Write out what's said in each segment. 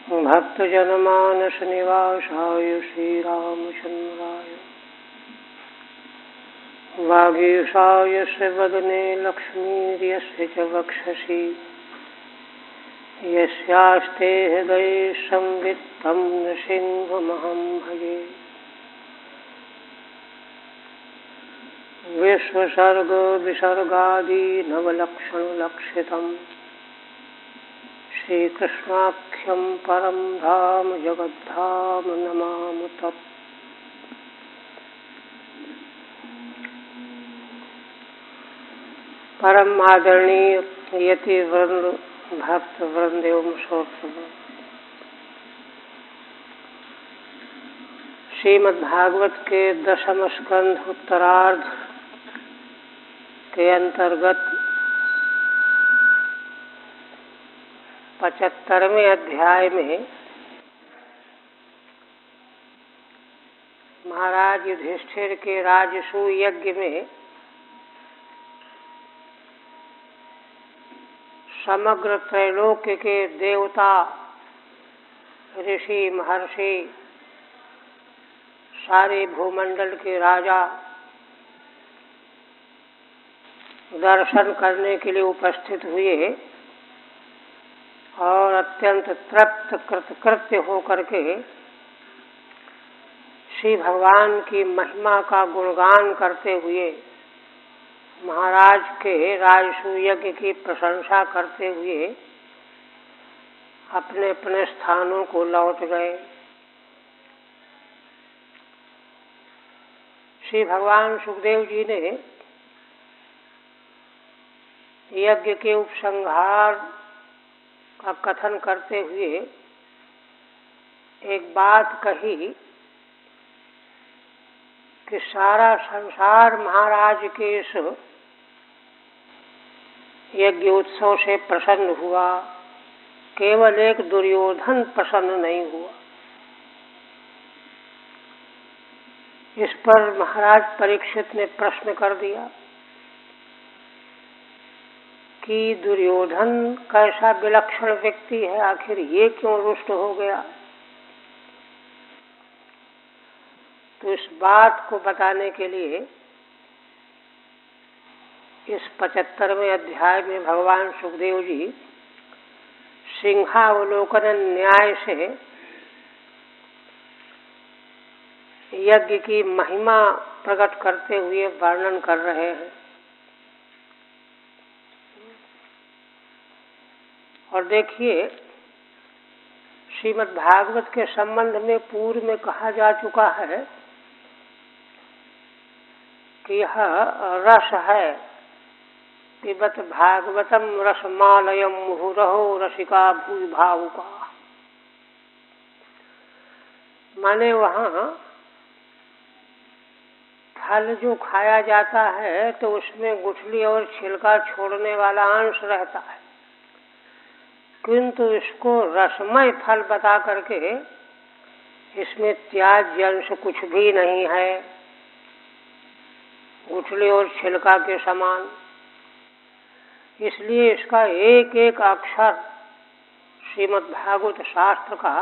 भक्तजनमानस निवासाय श्रीरामचन्द्राय वागीशाय च वदने लक्ष्मीर्यस्य च वक्षसि यस्यास्ते हृदये संवित्तं नृसिंहमहं भजे। विश्वसर्ग विसर्गादि नवलक्षणलक्षितम् श्रीकृष्णाख्यं परं धाम जगद्धाम नमामि तत्। परम आदरणीय यति वृंद भक्त वृंद एवं श्रोतृ, श्रीमद्भागवत के दशम स्कंध उत्तरार्ध के अंतर्गत 75वें अध्याय में महाराज युधिष्ठिर के राजसूय यज्ञ में समग्र त्रैलोक्य के देवता, ऋषि, महर्षि, सारे भूमंडल के राजा दर्शन करने के लिए उपस्थित हुए और अत्यंत तृप्त कृतकृत्य होकर के श्री भगवान की महिमा का गुणगान करते हुए, महाराज के राजसूय यज्ञ की प्रशंसा करते हुए अपने अपने स्थानों को लौट गए। श्री भगवान सुखदेव जी ने यज्ञ के उपसंहार का कथन करते हुए एक बात कही कि सारा संसार महाराज के इस यज्ञ उत्सव से प्रसन्न हुआ, केवल एक दुर्योधन प्रसन्न नहीं हुआ। इस पर महाराज परीक्षित ने प्रश्न कर दिया कि दुर्योधन कैसा विलक्षण व्यक्ति है, आखिर ये क्यों रुष्ट हो गया। तो इस बात को बताने के लिए इस 75वें अध्याय में भगवान सुखदेव जी सिंहावलोकन न्याय से यज्ञ की महिमा प्रकट करते हुए वर्णन कर रहे हैं। और देखिए, श्रीमद् भागवत के संबंध में पूर्व में कहा जा चुका है कि यह रस है, पिबत भागवतम रसमालयम मुहुरहो रसिका भूय भावुका। माने वहाँ फल जो खाया जाता है तो उसमें गुठली और छिलका छोड़ने वाला अंश रहता है, किंतु इसको रसमय फल बता करके इसमें त्याज्य अंश कुछ भी नहीं है, गुठली और छिलका के समान। इसलिए इसका एक एक अक्षर श्रीमद् भागवत शास्त्र का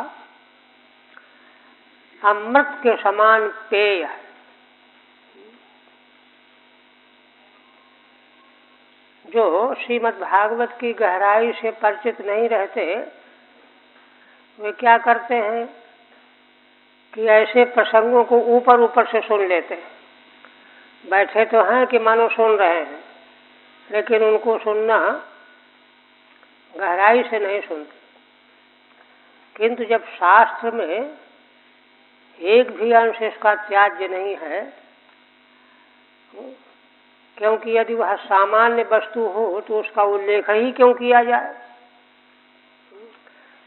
अमृत के समान पेय है। जो श्रीमद् भागवत की गहराई से परिचित नहीं रहते, वे क्या करते हैं कि ऐसे प्रसंगों को ऊपर ऊपर से सुन लेते हैं। बैठे तो हैं कि मानो सुन रहे हैं, लेकिन उनको सुनना गहराई से नहीं सुनते। किंतु जब शास्त्र में एक भी अंश इसका त्याज्य नहीं है, क्योंकि यदि वह सामान्य वस्तु हो तो उसका उल्लेख ही क्यों किया जाए।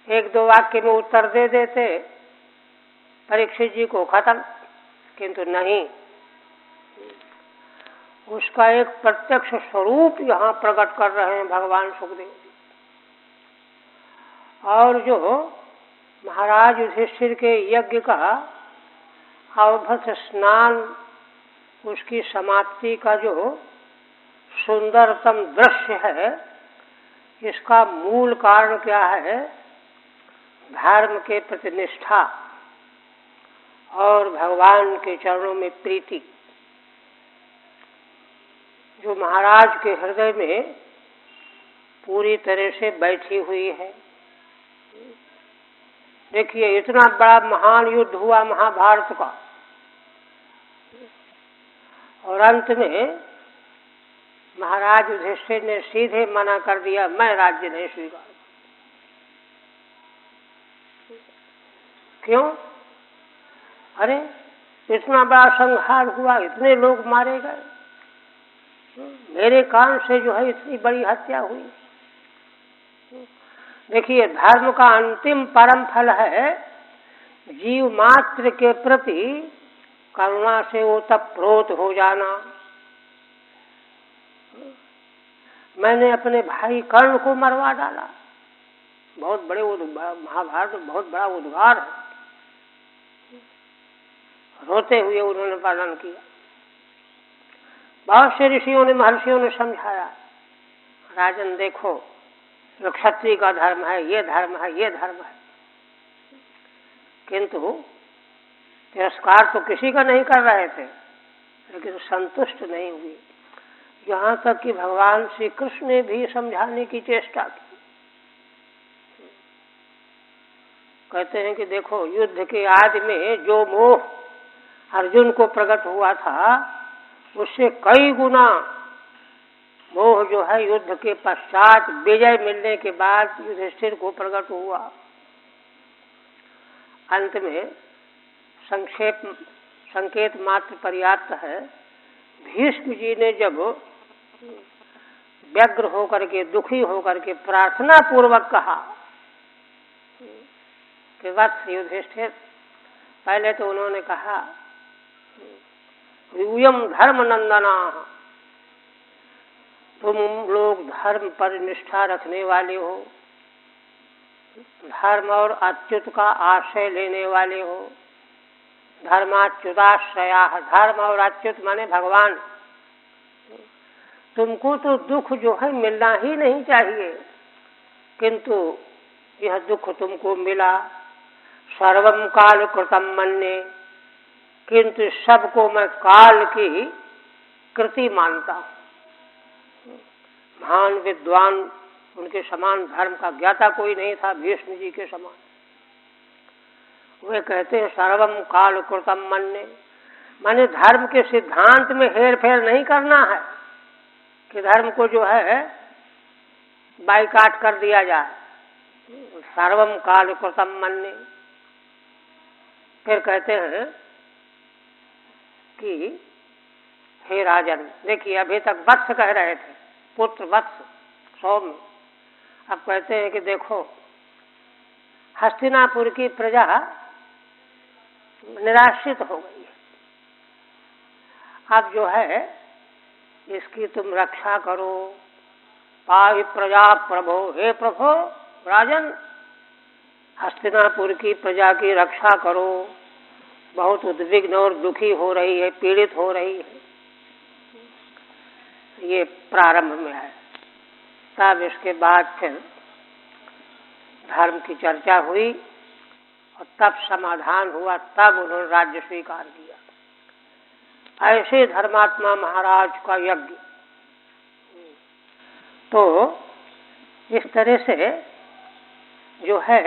एक दो वाक्य में उत्तर दे देते परीक्षित जी को, खत्म। किंतु नहीं, उसका एक प्रत्यक्ष स्वरूप यहाँ प्रकट कर रहे हैं भगवान सुखदेव जी। और जो महाराज युधिष्ठिर के यज्ञ का अवभत स्नान, उसकी समाप्ति का जो सुंदरतम दृश्य है, इसका मूल कारण क्या है? धर्म के प्रति निष्ठा और भगवान के चरणों में प्रीति जो महाराज के हृदय में पूरी तरह से बैठी हुई है। देखिए, इतना बड़ा महान युद्ध हुआ महाभारत का, और अंत में महाराज युधिष्ठिर ने सीधे मना कर दिया, मैं राज्य नहीं स्वीकार। क्यों? अरे इतना बड़ा संहार हुआ, इतने लोग मारे गए, मेरे कारण से जो है इतनी बड़ी हत्या हुई। देखिए, धर्म का अंतिम परम फल है जीव मात्र के प्रति करुणा से ओतप्रोत हो जाना। मैंने अपने भाई कर्ण को मरवा डाला, बहुत बड़े महाभारत बहुत बड़ा उद्गार है, रोते हुए उन्होंने वर्णन किया। बहुत से ऋषियों ने महर्षियों ने समझाया, राजन देखो, जो क्षत्रिय का धर्म है, ये धर्म है, ये धर्म है, किंतु तिरस्कार तो किसी का नहीं कर रहे थे, लेकिन संतुष्ट नहीं हुए। यहाँ तक कि भगवान श्री कृष्ण ने भी समझाने की चेष्टा की। कहते हैं कि देखो, युद्ध के आदि में जो मोह अर्जुन को प्रकट हुआ था, उससे कई गुना मोह जो है युद्ध के पश्चात विजय मिलने के बाद युधिष्ठिर को प्रकट हुआ। अंत में संकेत मात्र पर्याप्त है। भीष्म जी ने जब व्यग्र होकर के, दुखी होकर के प्रार्थना पूर्वक कहा कि वत्स युधिष्ठिर, पहले तो उन्होंने कहा यूयम धर्म नंदना, तुम लोग धर्म पर निष्ठा रखने वाले हो, धर्म और अच्युत का आश्रय लेने वाले हो। धर्माच्युताश्रया, धर्म और अच्युत माने भगवान। तुमको तो दुख जो है मिलना ही नहीं चाहिए, किंतु यह दुख तुमको मिला। सर्वम काल कृतम मन्ये, किंतु सबको मैं काल की कृति मानता हूँ। महान विद्वान, उनके समान धर्म का ज्ञाता कोई नहीं था, भीष्म जी के समान। वे कहते हैं सर्वम काल कृतम मन्ये, माने धर्म के सिद्धांत में हेर फेर नहीं करना है कि धर्म को जो है बाइकाट कर दिया जाए। सर्वम काल कृतम मन्ये। फिर कहते हैं कि हे राजन, देखिए अभी तक वत्स कह रहे थे, पुत्र वत्स सौम्य, अब कहते हैं कि देखो, हस्तिनापुर की प्रजा निराश्रित हो गई है, अब जो है इसकी तुम रक्षा करो। पाहि प्रजा प्रभो, हे प्रभो राजन, हस्तिनापुर की प्रजा की रक्षा करो, बहुत उद्विग्न और दुखी हो रही है, पीड़ित हो रही है। ये प्रारंभ में है। तब इसके बाद फिर धर्म की चर्चा हुई और तब समाधान हुआ, तब उन्होंने राज्य स्वीकार किया। ऐसे धर्मात्मा महाराज का यज्ञ। तो इस तरह से जो है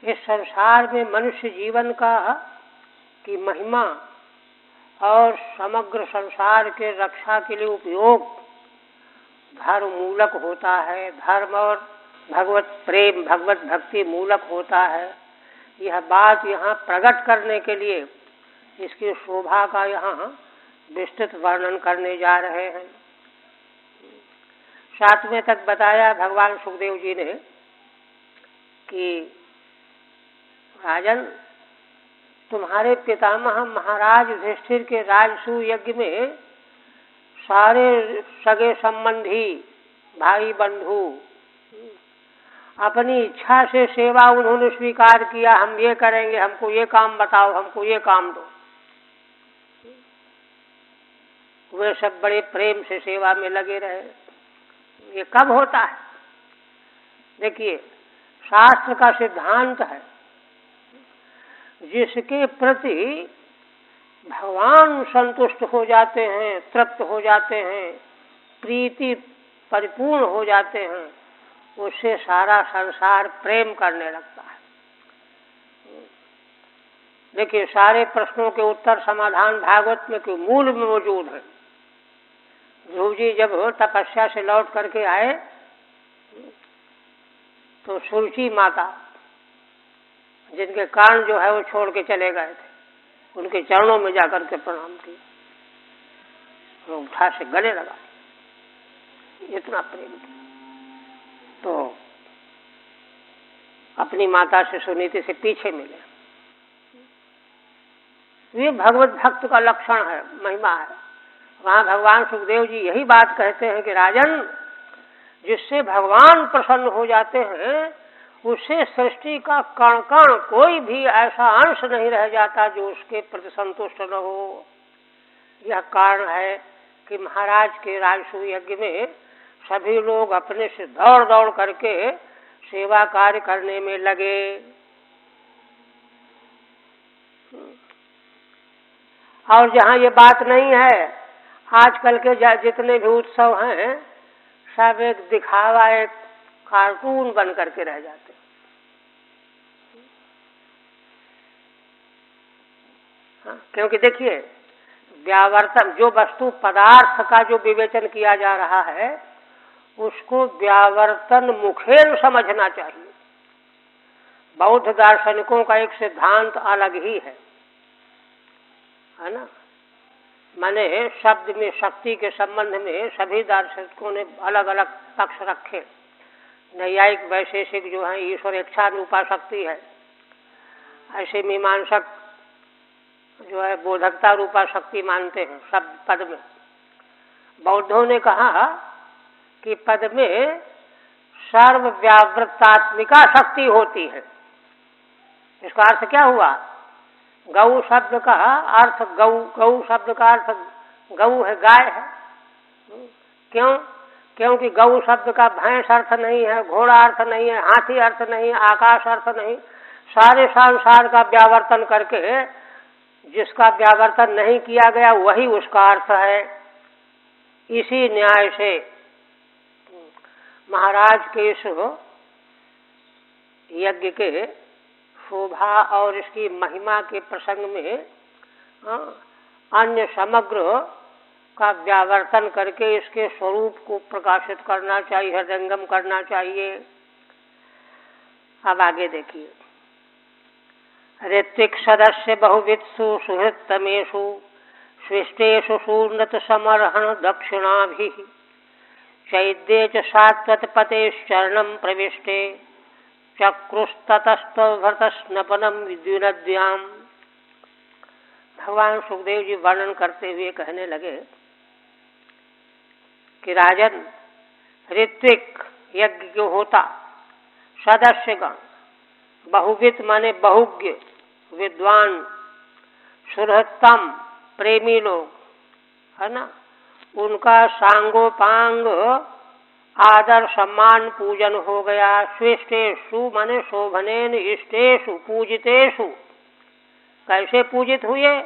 इस संसार में मनुष्य जीवन का की महिमा और समग्र संसार के रक्षा के लिए उपयोग धर्म मूलक होता है। धर्म और भगवत प्रेम, भगवत भक्ति मूलक होता है। यह बात यहाँ प्रकट करने के लिए इसकी शोभा का यहाँ विस्तृत वर्णन करने जा रहे हैं। 7वें तक बताया भगवान सुखदेव जी ने कि राजन, तुम्हारे पितामह महाराज युधिष्ठिर के राजसूय यज्ञ में सारे सगे संबंधी, भाई बंधु अपनी इच्छा से सेवा उन्होंने स्वीकार किया। हम ये करेंगे, हमको ये काम बताओ, हमको ये काम दो। वे सब बड़े प्रेम से सेवा में लगे रहे। ये कब होता है? देखिए, शास्त्र का सिद्धांत है, जिसके प्रति भगवान संतुष्ट हो जाते हैं, तृप्त हो जाते हैं, प्रीति परिपूर्ण हो जाते हैं, उससे सारा संसार प्रेम करने लगता है। देखिए, सारे प्रश्नों के उत्तर समाधान भागवत में के मूल में मौजूद है। ध्रुव जी जब तपस्या से लौट करके आए तो सुरुचि माता, जिनके कान जो है वो छोड़ के चले गए थे, उनके चरणों में जाकर के प्रणाम किया, वो उठा से गले लगा, इतना प्रेम किया। तो अपनी माता से सुनीति से पीछे मिले। ये भगवत भक्त का लक्षण है, महिमा है। वहां भगवान सुखदेव जी यही बात कहते हैं कि राजन, जिससे भगवान प्रसन्न हो जाते हैं, उससे सृष्टि का कण कण कोई भी ऐसा अंश नहीं रह जाता जो उसके प्रति संतुष्ट न हो। यह कारण है कि महाराज के राजसूय यज्ञ में सभी लोग अपने से दौड़ दौड़ करके सेवा कार्य करने में लगे। और जहाँ ये बात नहीं है, आजकल के जितने भी उत्सव हैं सब एक दिखावा, एक कार्टून बन करके रह जाते। हाँ, क्योंकि देखिए, व्यावर्तन, जो वस्तु पदार्थ का जो विवेचन किया जा रहा है उसको व्यावर्तन मुखेन समझना चाहिए। बौद्ध दार्शनिकों का एक सिद्धांत अलग ही है ना। माने शब्द में शक्ति के संबंध में सभी दार्शनिकों ने अलग अलग पक्ष रखे। नैयायिक वैशेषिक जो है ईश्वर इच्छा रूपा शक्ति है, ऐसे मीमांसक जो है बोधकता रूपा शक्ति मानते हैं शब्द पद में। बौद्धों ने कहा कि पद में सर्वव्यावृत्तात्मिका शक्ति होती है। इसका अर्थ क्या हुआ? गौ शब्द का अर्थ गौ शब्द का अर्थ गौ है, गाय है। क्यों? क्योंकि गौ शब्द का भैंस अर्थ नहीं है, घोड़ा अर्थ नहीं है, हाथी अर्थ नहीं है, आकाश अर्थ नहीं। सारे संसार का व्यावर्तन करके जिसका व्यावर्तन नहीं किया गया वही उसका अर्थ है। इसी न्याय से महाराज के इस यज्ञ के शोभा और इसकी महिमा के प्रसंग में अन्य समग्र का व्यावर्तन करके इसके स्वरूप को प्रकाशित करना चाहिए, हृदयंगम करना चाहिए। अब आगे देखिए, ऋत्विक सदस्य बहुवित्सु सुहृत्तमेषु सृष्टेषु सूर्णत समर्हण दक्षिणाभिः चैद्ये च सात्वतपतेश्चरणं प्रविष्टे चक्रुस्ततस्तभृतस्नपनम विद्युनद्याम। भगवान सुखदेव जी वर्णन करते हुए कहने लगे कि राजन, ऋत्विक यज्ञ जो होता, सदस्यगण, बहुवित माने बहुज्ञ विद्वान, सुहृत्तम प्रेमी लोग है ना, उनका सांगोपांग आदर सम्मान पूजन हो गया। स्विष्टेषु माने शोभनेन, इष्टेषु पूजितेषु, कैसे पूजित हुए?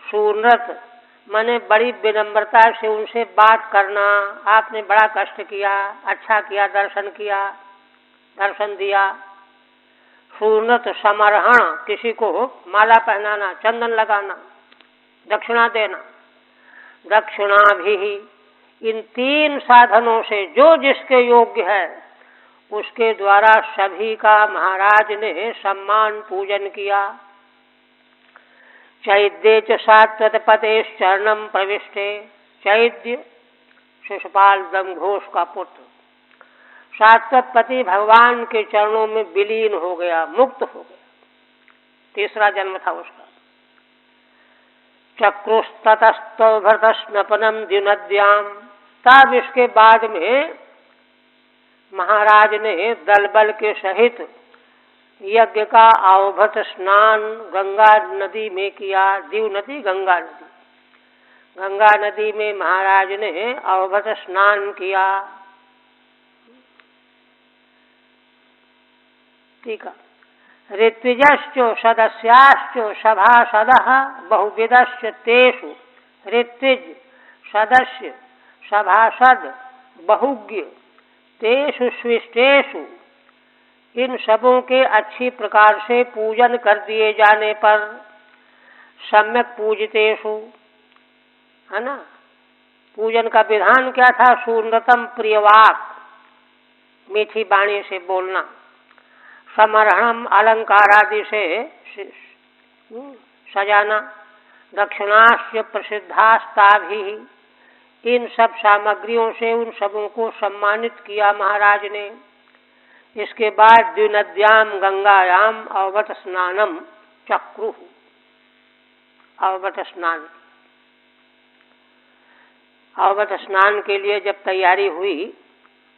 सूर्णत माने बड़ी विनम्रता से उनसे बात करना, आपने बड़ा कष्ट किया, अच्छा किया, दर्शन किया, दर्शन दिया। सूर्णत समर्हण, किसी को माला पहनाना, चंदन लगाना, दक्षिणा देना। दक्षिणा भी, इन तीन साधनों से जो जिसके योग्य है उसके द्वारा सभी का महाराज ने सम्मान पूजन किया। चैद्ये च सात्वतपतेश्चरणं प्रविष्टे, चैद्य शिशुपाल ब्रह्मघोष का पुत्र, सात्वतपति भगवान के चरणों में विलीन हो गया, मुक्त हो गया, तीसरा जन्म था उसका। चक्रुस्ततस्तभृतस्नपनम द्युनद्याम, तब इसके बाद में महाराज ने दल बल के सहित यज्ञ का अवभृत स्नान गंगा नदी में किया। दीव नदी, गंगा नदी, गंगा नदी में महाराज ने अवभृत स्नान किया। ठीक है। ऋत्विजश्च सदस्याश्च सभासदः बहुविधश्च तेषु। ऋत्विज, सदस्य, सभासद, बहुज्ञ, तेषु स्विष्टेषु, इन सबों के अच्छी प्रकार से पूजन कर दिए जाने पर, सम्यक पूजितेषु, है ना। पूजन का विधान क्या था? सुंदरतम प्रियवाक, मीठी वाणी से बोलना, समर्हणम अलंकार आदि से सजाना, दक्षिणाश्च प्रसिद्धास्ता भी, इन सब सामग्रियों से उन सबों को सम्मानित किया महाराज ने। इसके बाद द्विनद्याम गंगायाम अवबत स्नानम चक्रु, अवबत स्नान, अवबत स्नान के लिए जब तैयारी हुई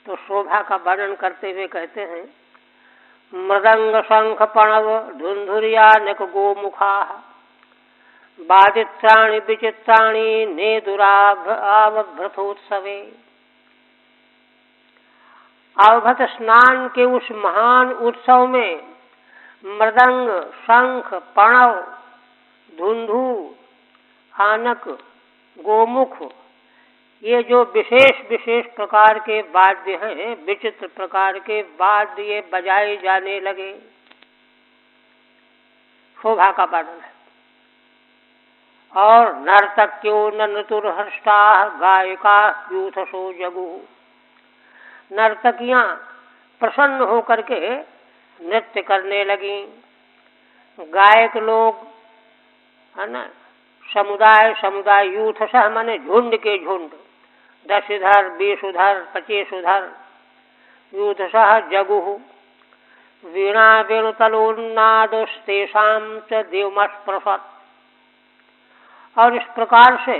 तो शोभा का वर्णन करते हुए कहते हैं, मृदंग शंख प्रणव धुंधुर्यानक गोमुखा बादित्राणि विचित्राणि नेदुरावभृतोत्सवे। अवभत स्नान के उस महान उत्सव में मृदंग, शंख, प्रणव, धुंधु, आनक, गोमुख, ये जो विशेष विशेष प्रकार के वाद्य हैं, विचित्र प्रकार के वाद्य ये बजाए जाने लगे। शोभा का वर्णन है। और नर्तक्यो नृतुर्हृष्टा गायिका यूथसो जगु, नर्तकियां प्रसन्न होकर के नृत्य करने लगी। गायक लोग, है ना, समुदाय समुदाय, यूथसः माने झुंड के झुंड, 10 उधर, 20 उधर, 25 उधर, यूथसः जगुः। वीणा वेणुतलोन्नादस्तेषां च देवमस्पृशत्। और इस प्रकार से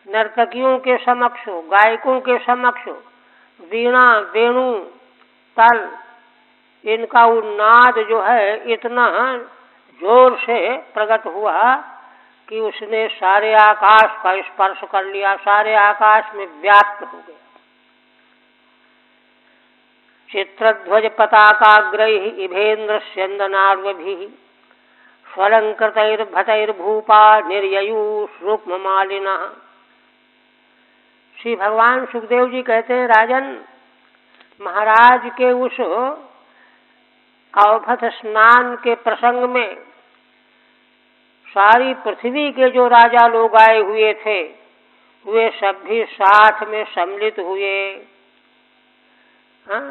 नर्तकियों के समक्ष, गायकों के समक्ष वीणा, वेणु, तल, इनका उन्नाद जो है इतना जोर से प्रकट हुआ कि उसने सारे आकाश का स्पर्श कर लिया, सारे आकाश में व्याप्त हो गया। चित्रध्वज पताकाग्रैः इभेन्द्र स्यन्दनार्वभिः स्वलंकृतैर्भटैर्भूपा निर्ययुः रुक्ममालिनः। श्री भगवान सुखदेव जी कहते हैं, राजन, महाराज के उस अवभत स्नान के प्रसंग में सारी पृथ्वी के जो राजा लोग आए हुए थे वे सब भी साथ में सम्मिलित हुए। हाँ,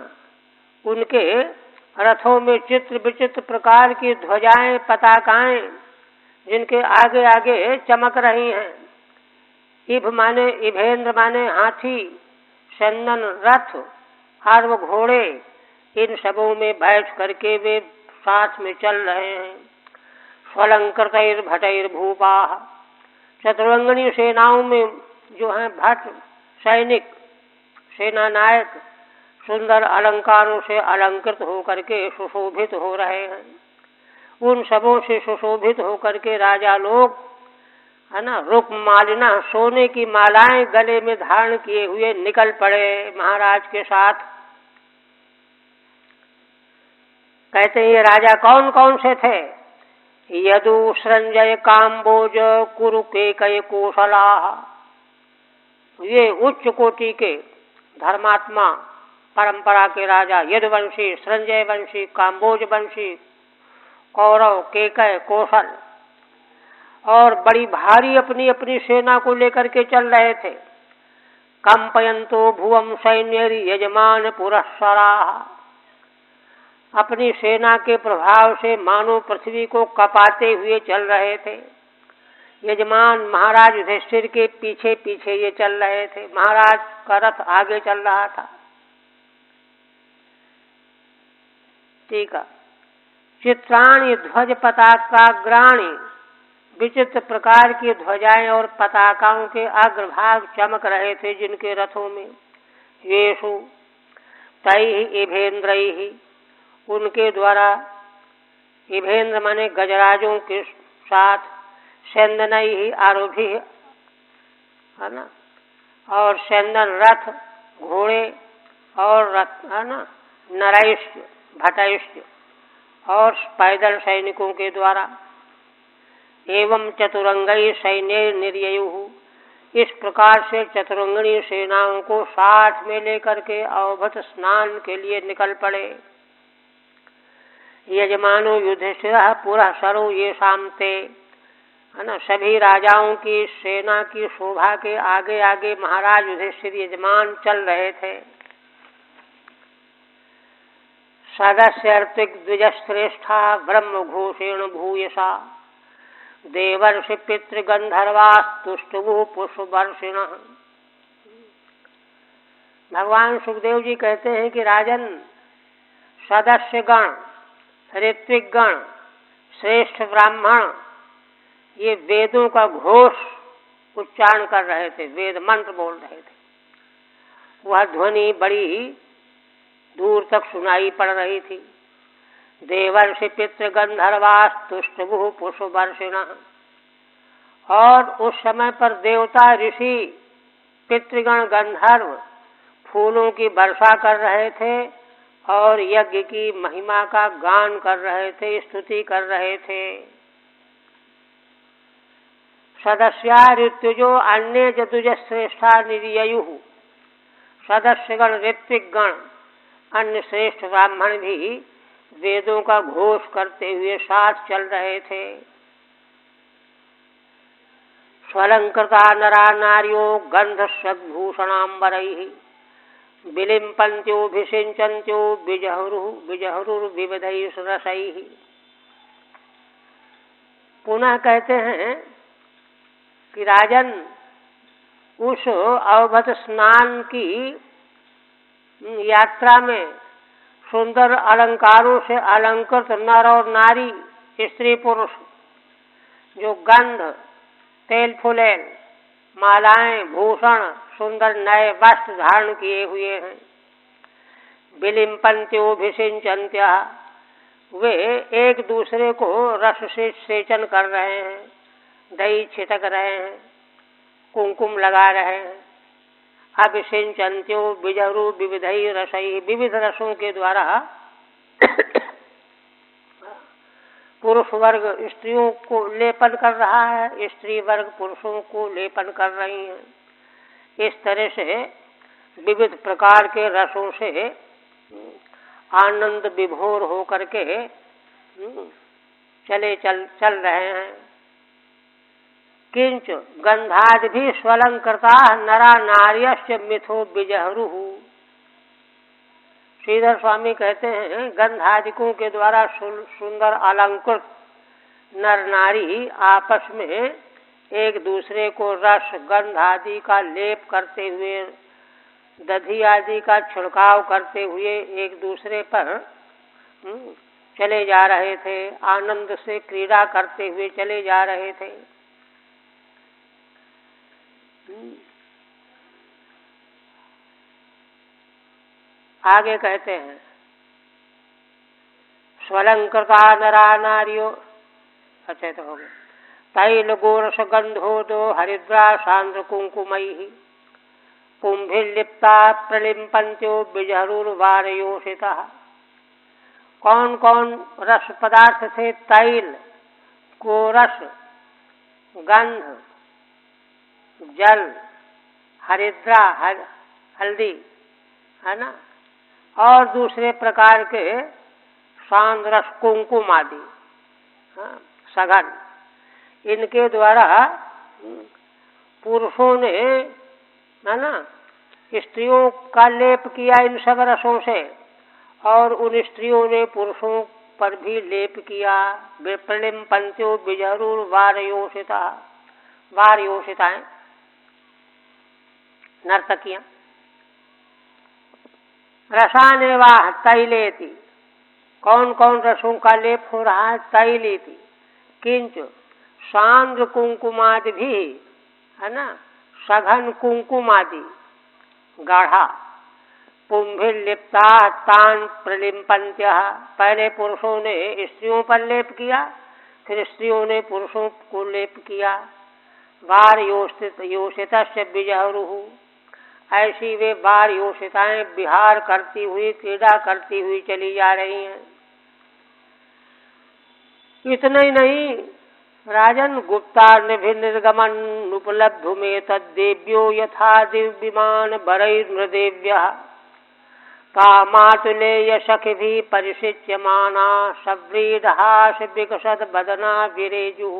उनके रथों में चित्र विचित्र प्रकार की ध्वजाएं, पताकाएं जिनके आगे आगे चमक रही हैं। इभ माने इभेंद्र माने हाथी, चंदन रथ, अश्व घोड़े, इन सबों में बैठ करके वे साथ में चल रहे हैं। स्वलंकृतैर्भटैर्भूपा, चतुरंगनी सेनाओं में जो हैं भट सैनिक, सेना नायक, सुंदर अलंकारों से अलंकृत होकर के सुशोभित हो रहे हैं। उन सबों से सुशोभित होकर के राजा लोग, है ना, रुक्ममालिना, सोने की मालाएं गले में धारण किए हुए निकल पड़े महाराज के साथ। कहते हैं ये राजा कौन कौन से थे? यदु, संजय, काम्बोज, कुरु, केकय, कौशला। ये उच्च कोटि के धर्मात्मा परंपरा के राजा, यदुवंशी, संजय वंशी, काम्बोज वंशी, कौरव, केकय, कौशल, और बड़ी भारी अपनी अपनी सेना को लेकर के चल रहे थे। कंपयंतो भुवम सैन्य यजमान पुरस्सराः, अपनी सेना के प्रभाव से मानो पृथ्वी को कपाते हुए चल रहे थे। यजमान महाराज युधिष्ठिर के पीछे पीछे ये चल रहे थे, महाराज का रथ आगे चल रहा था। ठीक है। चित्राणि ध्वज पताकाग्राणि, विचित्र प्रकार की ध्वजाएं और पताकाओं के अग्रभाग चमक रहे थे जिनके रथों में। येषु तैः इभेन्द्रैः, उनके द्वारा, इभेन्द्र माने गजराजों के साथ, स्यन्दनैः आरोभी, है ना, और स्यन्दन रथ, घोड़े और रथ, है ना, नरैश्च, भटैश्च, और पैदल सैनिकों के द्वारा। एवं चतुरंगई सैन्य निर्ययुः, इस प्रकार से चतुरंगणी सेनाओं को साथ में लेकर के अवभत स्नान के लिए निकल पड़े। यजमानो युधिष्ठिरः पुरः सरो ये शामते, है ना, सभी राजाओं की सेना की शोभा के आगे आगे महाराज युधिष्ठिर यजमान चल रहे थे। सदस्य ऋत्विक द्विजश्रेष्ठा ब्रह्म घोषेण भूयसा, देवर्षि पितृगंधर्वास्तुष्टुभु पुष्पवर्षिणः। भगवान सुखदेव जी कहते हैं कि राजन, सदस्य गण, ऋत्विक गण, श्रेष्ठ ब्राह्मण ये वेदों का घोष उच्चारण कर रहे थे, वेद मंत्र बोल रहे थे। वह ध्वनि बड़ी दूर तक सुनाई पड़ रही थी। देवर्षि पितृगंधर्वास्तुष्टुभु पुष्पवर्षिणः, और उस समय पर देवता, ऋषि, पितृगण, गंधर्व फूलों की वर्षा कर रहे थे और यज्ञ की महिमा का गान कर रहे थे, स्तुति कर रहे थे। सदस्या ऋत्विजो अन्य जतुज श्रेष्ठा निर्ययुः, सदस्यगण, ऋत्विक गण, अन्य श्रेष्ठ ब्राह्मण भी वेदों का घोष करते हुए साथ चल रहे थे। स्वलंकृता नरा नार्यो गंध सद्भूषणांबरैः, विलिम्पन्त्योऽभिषिञ्चन्त्यो विजहुरुर्विविधैः रसैः। पुनः कहते हैं कि राजन, उस अवभत स्नान की यात्रा में सुंदर अलंकारों से अलंकृत नर और नारी, स्त्री पुरुष, जो गंध, तेल फुलेल, मालाएं, भूषण, सुंदर नए वस्त्र धारण किए हुए हैं। विलिम्पन्त्योऽभिषिञ्चन्त्यः, वे एक दूसरे को रस से सेचन कर रहे हैं, दही छिटक रहे हैं, कुमकुम लगा रहे हैं। अभिषिञ्चन्त्यो विजहरु विविधैः रसैः, विविध रसों के द्वारा पुरुष वर्ग स्त्रियों को लेपन कर रहा है, स्त्री वर्ग पुरुषों को लेपन कर रही हैं। इस तरह से विविध प्रकार के रसों से आनंद विभोर हो करके चल रहे हैं। किंच गंधादि स्वलंकृता नरा नार्यश्च मिथो विजहरुः। श्रीधर स्वामी कहते हैं, गंधादिकों के द्वारा सुंदर अलंकृत नर नारी आपस में एक दूसरे को रस, गंध आदि का लेप करते हुए, दधी आदि का छिड़काव करते हुए एक दूसरे पर चले जा रहे थे, आनंद से क्रीड़ा करते हुए चले जा रहे थे। आगे कहते हैं, स्वलंकृता नरा नार्यो, अच्छा तो हो गया, तैल गोरस गंधोदो हरिद्रा सांद्र कुंकुमैः, पुंभिलिप्ता प्रलिम्पन्त्यो विजहरुर्वारयोषितः। कौन कौन रस पदार्थ थे? तैल, गोरस, गंध, जल, हरिद्रा, हल्दी, है ना, और दूसरे प्रकार के सांद्रस, कुंकुम आदि, सघन, इनके द्वारा पुरुषों ने, है ना, स्त्रियों का लेप किया इन सब रसों से, और उन स्त्रियों ने पुरुषों पर भी लेप किया। प्रलिम्पन्त्यो विजहरुर्वारयोषिता, वारयोषिताएं नर्तकियां। रसानेवाह तैलेति, कौन कौन रसों का लेप हो रहा है? तैलेति। किंच सांद्र कुंकुमादि भी, है ना, सघन कुंकुम आदि गाढ़ा। पुंभिलिप्ता तान प्रलिम्पन्त्यः, पहले पुरुषों ने स्त्रियों पर लेप किया, फिर स्त्रियों ने पुरुषों को लेप किया। वार योषितस्य विजहरुः, ऐसी वे बार योषिताएं विहार करती हुई, क्रीड़ा करती हुई चली जा रही हैं। इतना ही नहीं, राजन गुप्ता निर्गमन उपलब्धु में तद्देव्यो यथा दिव्यमान बरैर्नृदेव्य कामातुलेय सखिभिः परिषिच्यमाना सव्रीडहास विकसत बदना विरेजु।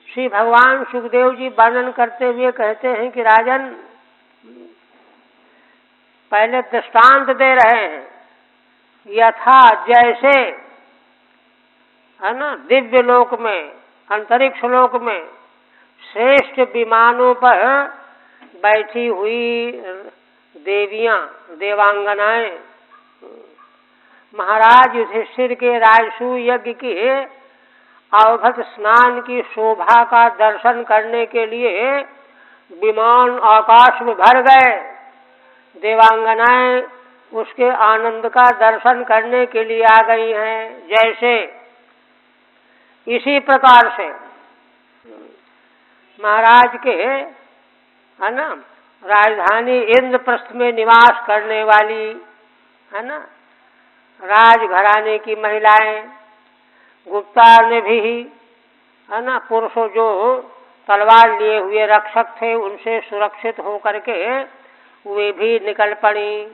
श्री भगवान सुखदेव जी वर्णन करते हुए कहते हैं कि राजन, पहले दृष्टांत दे रहे हैं, यथा जैसे, है ना, दिव्य लोक में, अंतरिक्ष लोक में श्रेष्ठ विमानों पर बैठी हुई देवियां, देवांगनाएं महाराज युधिष्ठिर के राजसूय यज्ञ के अवभत स्नान की शोभा का दर्शन करने के लिए विमान आकाश में भर गए। देवांगनाएं उसके आनंद का दर्शन करने के लिए आ गई हैं। जैसे इसी प्रकार से महाराज के, है ना, राजधानी इंद्रप्रस्थ में निवास करने वाली, है ना, राजघराने की महिलाएं, गुप्ता ने भी, है ना, पुरुषों जो तलवार लिए हुए रक्षक थे उनसे सुरक्षित होकर के वे भी निकल पड़ी।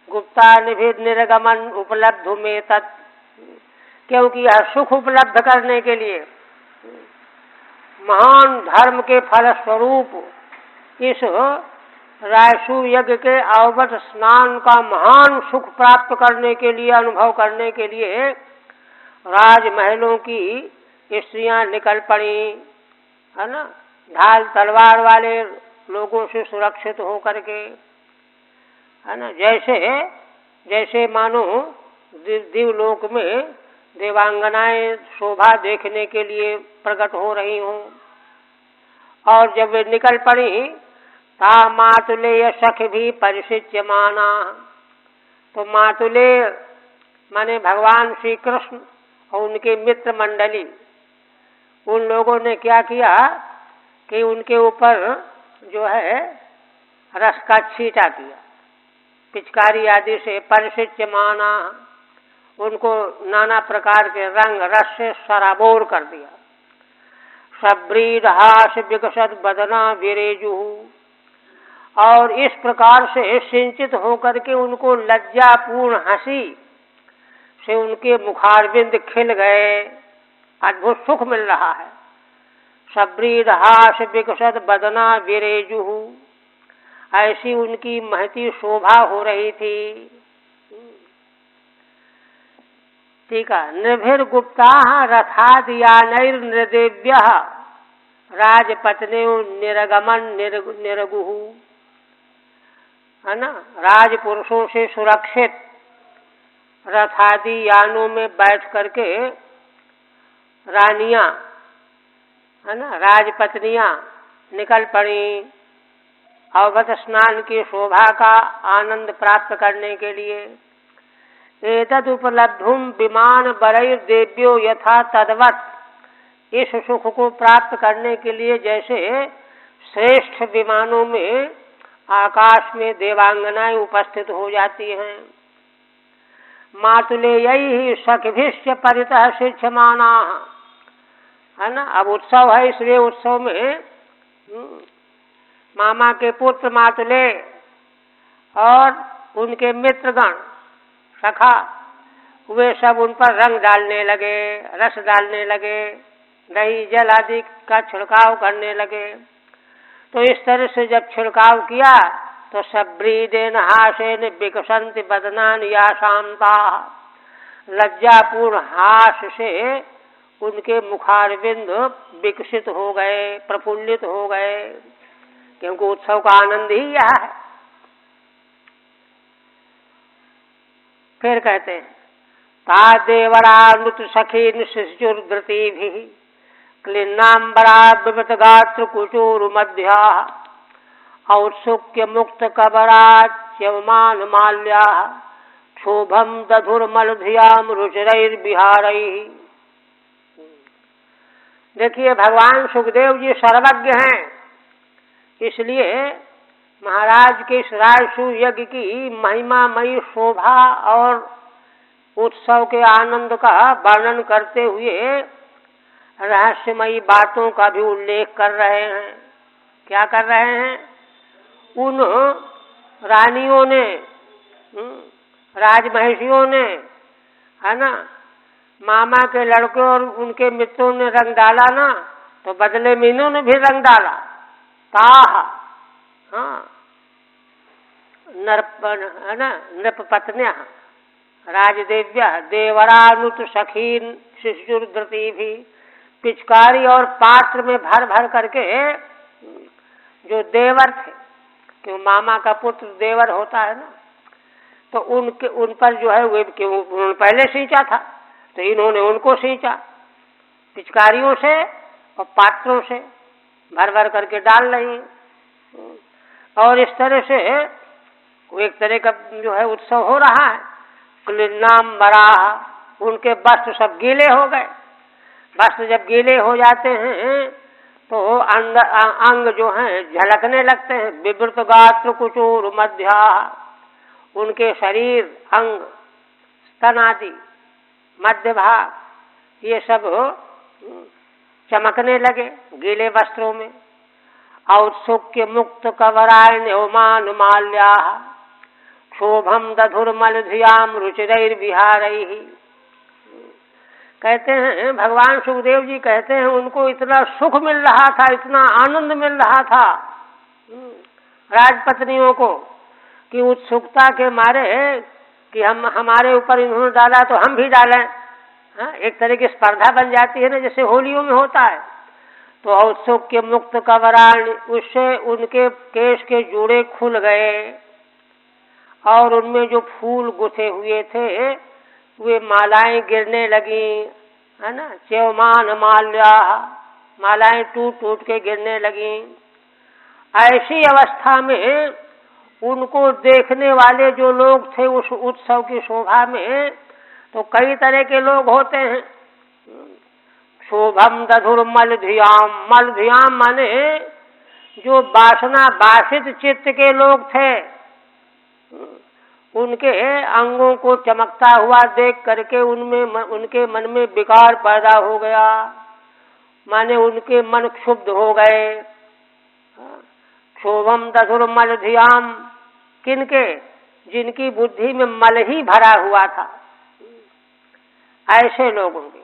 गुप्ता ने भी निर्गमन उपलब्ध में तत्, क्योंकि यह सुख उपलब्ध करने के लिए, महान धर्म के फल स्वरूप इस राजसूय यज्ञ के अवभट स्नान का महान सुख प्राप्त करने के लिए, अनुभव करने के लिए राजमहलों की स्त्रियां निकल पड़ी, है ना, ढाल तलवार वाले लोगों से सुरक्षित होकर के, है ना, जैसे जैसे मानो दिवलोक में देवांगनाएं शोभा देखने के लिए प्रकट हो रही हों। और जब वे निकल पड़ी, ता मातुलेय सखी भी परिषिच्यमाना, तो मातुलेय माने भगवान श्री कृष्ण और उनके मित्र मंडली, उन लोगों ने क्या किया कि उनके ऊपर जो है रस का छींटा किया, पिचकारी आदि से परिषिच्यमाना, उनको नाना प्रकार के रंग रस से सराबोर कर दिया। सब्रीडहास विकसत बदना विरेजु, और इस प्रकार से सिंचित होकर के उनको लज्जापूर्ण हंसी से उनके मुखारबिंद खिल गए। अद्भुत सुख मिल रहा है। सब्रीडहास विकसत बदना विरेजु, ऐसी उनकी महती शोभा हो रही थी। ठीक है। निर्भिर्गुप्ता रथादियानैर्नृदेव्य राजपत्न्यो निरगमन निरगुः, है ना, राजपुरुषों से सुरक्षित रथादि यानों में बैठ करके रानियां, है ना, राजपत्नियां निकल पड़ी अवभट स्नान की शोभा का आनंद प्राप्त करने के लिए। एतद उपलब्धुम विमान बरैर्देव्यो यथा तद्वत्, इस सुख को प्राप्त करने के लिए जैसे श्रेष्ठ विमानों में आकाश में देवांगनाएं उपस्थित हो जाती हैं। मातुलेयैः सखिभिश्च परितः शिक्षमाना, है ना, अब उत्सव है, इसलिए उत्सव में मामा के पुत्र मातुले और उनके मित्रगण सखा, वे सब उन पर रंग डालने लगे, रस डालने लगे, दही जल आदि का छिड़काव करने लगे। तो इस तरह से जब छिड़काव किया तो सब्रीडेन हासेन विकसंति बदनान या शांता, लज्जापूर्ण हास से उनके मुखारविंद विकसित हो गए, प्रफुल्लित हो गए, क्योंकि उत्सव का आनंद ही यह है। फिर कहते हैं, तादेवरानुत सखीन शिशुर्धृतिभिः क्लिन्नाम्बरा विमत गात्र कुचूर मध्या औत्सुक्य मुक्त कबराच्यमान माल्या क्षोभम दधुर्मलधियाम रुचिरैर्विहारैः। देखिए, भगवान सुखदेव जी सर्वज्ञ हैं, इसलिए महाराज के इस राजसूय यज्ञ की महिमामयी शोभा और उत्सव के आनंद का वर्णन करते हुए रहस्यमयी बातों का भी उल्लेख कर रहे हैं। क्या कर रहे हैं? उन रानियों ने, राजमहिषियों ने, है ना, मामा के लड़के और उनके मित्रों ने रंग डाला ना, तो बदले में इन्होंने भी रंग डाला। ताहा, हाँ, है ना, नृपपत्न्या राजदेव्या देवरानुत सखीन शिशुर्धृति भी, पिचकारी और पात्र में भर भर करके जो देवर थे, क्यों मामा का पुत्र देवर होता है ना, तो उनके उन पर जो है वे क्यों उन्होंने पहले सींचा था, तो इन्होंने उनको सींचा पिचकारियों से और पात्रों से भर भर करके डाल रही। और इस तरह से वो एक तरह का जो है उत्सव हो रहा है। क्लिन्नाम बराह, उनके वस्त्र सब गीले हो गए। वस्त्र जब गीले हो जाते हैं तो अंग जो हैं झलकने लगते हैं। विवृत गात्र कुचूर मध्या, उनके शरीर, अंग, स्तन आदि, मध्य भाग, ये सब चमकने लगे गीले वस्त्रों में। औत्सुक्य मुक्त कवरायण ओमान माल्या, क्षोभम दधुर्मल धियाम रुचिर विहारैहि। कहते हैं भगवान सुखदेव जी कहते हैं उनको इतना सुख मिल रहा था, इतना आनंद मिल रहा था राजपत्नियों को, कि उत्सुकता के मारे कि हम हमारे ऊपर इन्होंने डाला तो हम भी डालें। हाँ, एक तरह की स्पर्धा बन जाती है ना, जैसे होलियों में होता है। तो औत्सुक्य मुक्त कवराण, उससे उनके केश के जूड़े खुल गए और उनमें जो फूल गुथे हुए थे वे मालाएं गिरने लगी, है ना। च्यवमान माल्या, मालाएं टूट टूट के गिरने लगी। ऐसी अवस्था में उनको देखने वाले जो लोग थे उस उत्सव की शोभा में, तो कई तरह के लोग होते हैं। शोभम दधुर मलधियाम, मलधियाम माने जो वासना बासित चित्त के लोग थे, उनके अंगों को चमकता हुआ देख करके उनके मन में विकार पैदा हो गया, माने उनके मन क्षुब्ध हो गए। क्षोभम दधुर मलधियाम, किनके? जिनकी बुद्धि में मल ही भरा हुआ था, ऐसे लोगों के।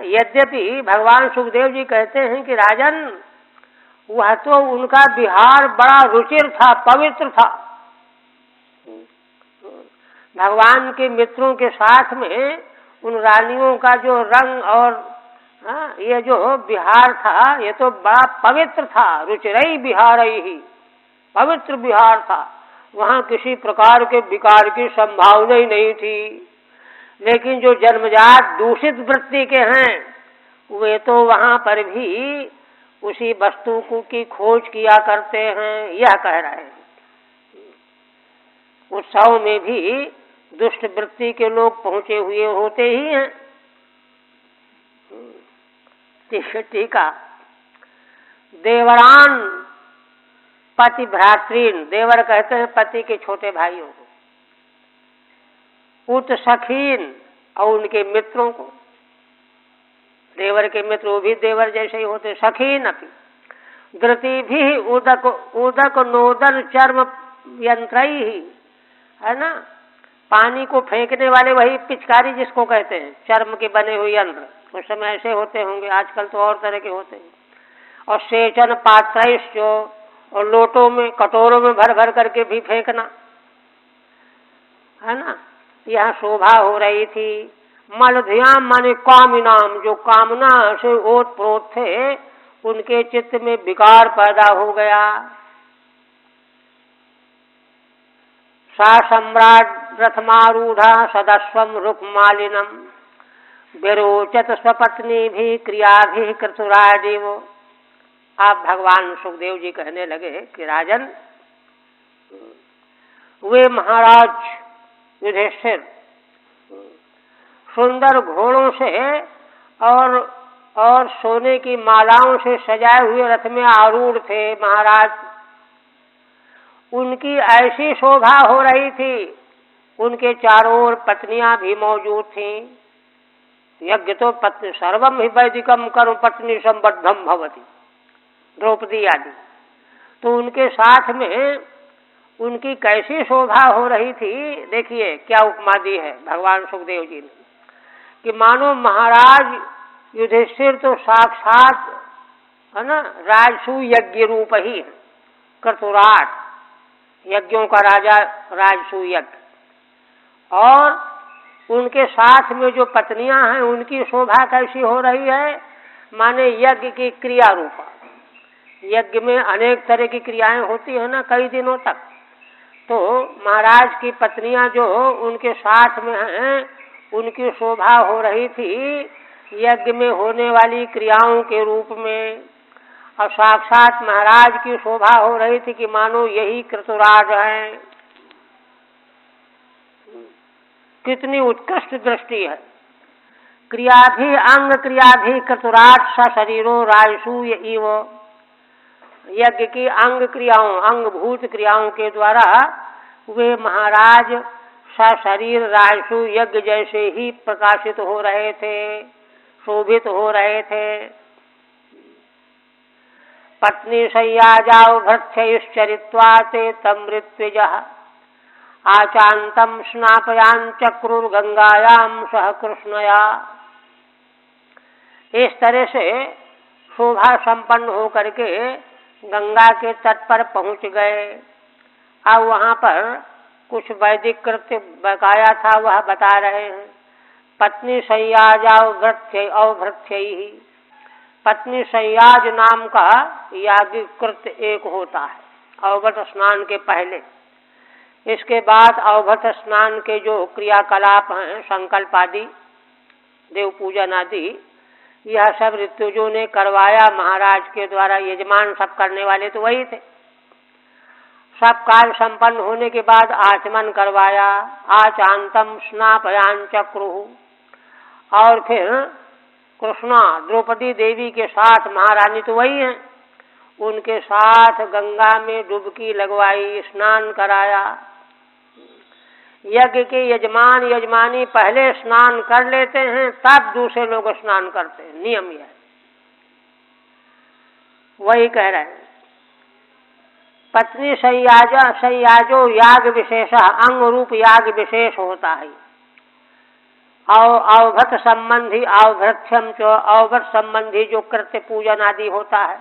यद्यपि भगवान सुखदेव जी कहते हैं कि राजन, वह तो उनका विहार बड़ा रुचिर था, पवित्र था। भगवान के मित्रों के साथ में उन रानियों का जो रंग और ये जो विहार था, ये तो बड़ा पवित्र था। रुचिरई विहारई ही, पवित्र विहार था। वहाँ किसी प्रकार के विकार की संभावना ही नहीं थी। लेकिन जो जन्मजात दूषित वृत्ति के हैं वे तो वहाँ पर भी उसी वस्तु की खोज किया करते हैं, यह कह रहे हैं। उत्सव में भी दुष्ट वृत्ति के लोग पहुंचे हुए होते ही हैं। टीका, देवरान पति भ्रातृन, देवर कहते हैं पति के छोटे भाइयों को, उत सखीन और उनके मित्रों को। देवर के मित्र वो भी देवर जैसे ही होते। सखीन अपनी धृति भी उदक उदक नोदन चर्म यंत्र ही, है ना, पानी को फेंकने वाले, वही पिचकारी जिसको कहते हैं, चर्म के बने हुए यंत्र। उस समय ऐसे होते होंगे, आजकल तो और तरह के होते हैं। और सेचन पात्र, जो और लोटों में, कटोरों में भर भर करके भी फेंकना, है ना। यह शोभा हो रही थी। मलधियाम माने कामिनाम, जो कामना से ओत प्रोत थे, उनके चित्त में विकार पैदा हो गया। सा सम्राट रथमारूढ़ा सदस्वम रुक्मालिनम, विरोचत स्वपत्नी भी क्रिया भी कृतुरादेव। आप भगवान सुखदेव जी कहने लगे कि राजन, वे महाराज युधिष्ठिर सुंदर घोड़ों से और सोने की मालाओं से सजाए हुए रथ में आरूढ़ थे। महाराज, उनकी ऐसी शोभा हो रही थी उनके चारों ओर पत्नियां भी मौजूद थीं। यज्ञ तो पत्नी सर्वम ही वैदिकम कर्म पत्नी संबद्धम भवति, द्रौपदी आदि। तो उनके साथ में उनकी कैसी शोभा हो रही थी, देखिए क्या उपमा दी है भगवान सुखदेव जी ने, कि मानो महाराज युधिष्ठिर तो साक्षात है ना राजसू यज्ञ रूप ही है, क्रतुराट यज्ञों का राजा राजसू यज्ञ, और उनके साथ में जो पत्नियां हैं उनकी शोभा कैसी हो रही है, माने यज्ञ की क्रिया रूपा। यज्ञ में अनेक तरह की क्रियाएं होती है ना कई दिनों तक, तो महाराज की पत्नियां जो उनके साथ में हैं उनकी शोभा हो रही थी यज्ञ में होने वाली क्रियाओं के रूप में, और साक्षात महाराज की शोभा हो रही थी कि मानो यही क्रतुराज हैं। कितनी उत्कृष्ट दृष्टि है। क्रियाभि अंग क्रियाभि क्रतुराट स शरीरो राजसूय इव, यज्ञ की अंग क्रियाओं अंगभूत क्रियाओं के द्वारा वे महाराज सशरीर राजसू यज्ञ जैसे ही प्रकाशित हो रहे थे, शोभित हो रहे थे। पत्नी संयाजाओ भृत्यश्चरित्वा ते तमृत्विज आचांतम स्नापयान चक्रुर्गंगायाम सह कृष्णया। इस तरह से शोभा संपन्न होकर के गंगा के तट पर पहुंच गए। अब वहां पर कुछ वैदिक कृत्य बकाया था वह बता रहे हैं। पत्नी संयाजाओ भृत्य अवभृत्य ही, पत्नी संयाज नाम का याज्ञिक कृत्य एक होता है अवभट स्नान के पहले। इसके बाद अवभट स्नान के जो क्रियाकलाप हैं संकल्प आदि देव पूजन आदि, यह सब ऋतुजों ने करवाया महाराज के द्वारा। यजमान सब करने वाले तो वही थे। सब कार्य संपन्न होने के बाद आचमन करवाया, आचांतम स्नापयान चक्रु, और फिर कृष्णा द्रौपदी देवी के साथ महारानी तो वही हैं, उनके साथ गंगा में डुबकी लगवाई, स्नान कराया। यज्ञ के यजमान यजमानी पहले स्नान कर लेते हैं तब दूसरे लोग स्नान करते हैं, नियम यह है। वही कह रहे हैं पत्नी संयाजो याग विशेष अंग रूप याग विशेष होता है। अवभट संबंधी अवभृत्यम जो अवभट संबंधी जो कृत्य पूजन आदि होता है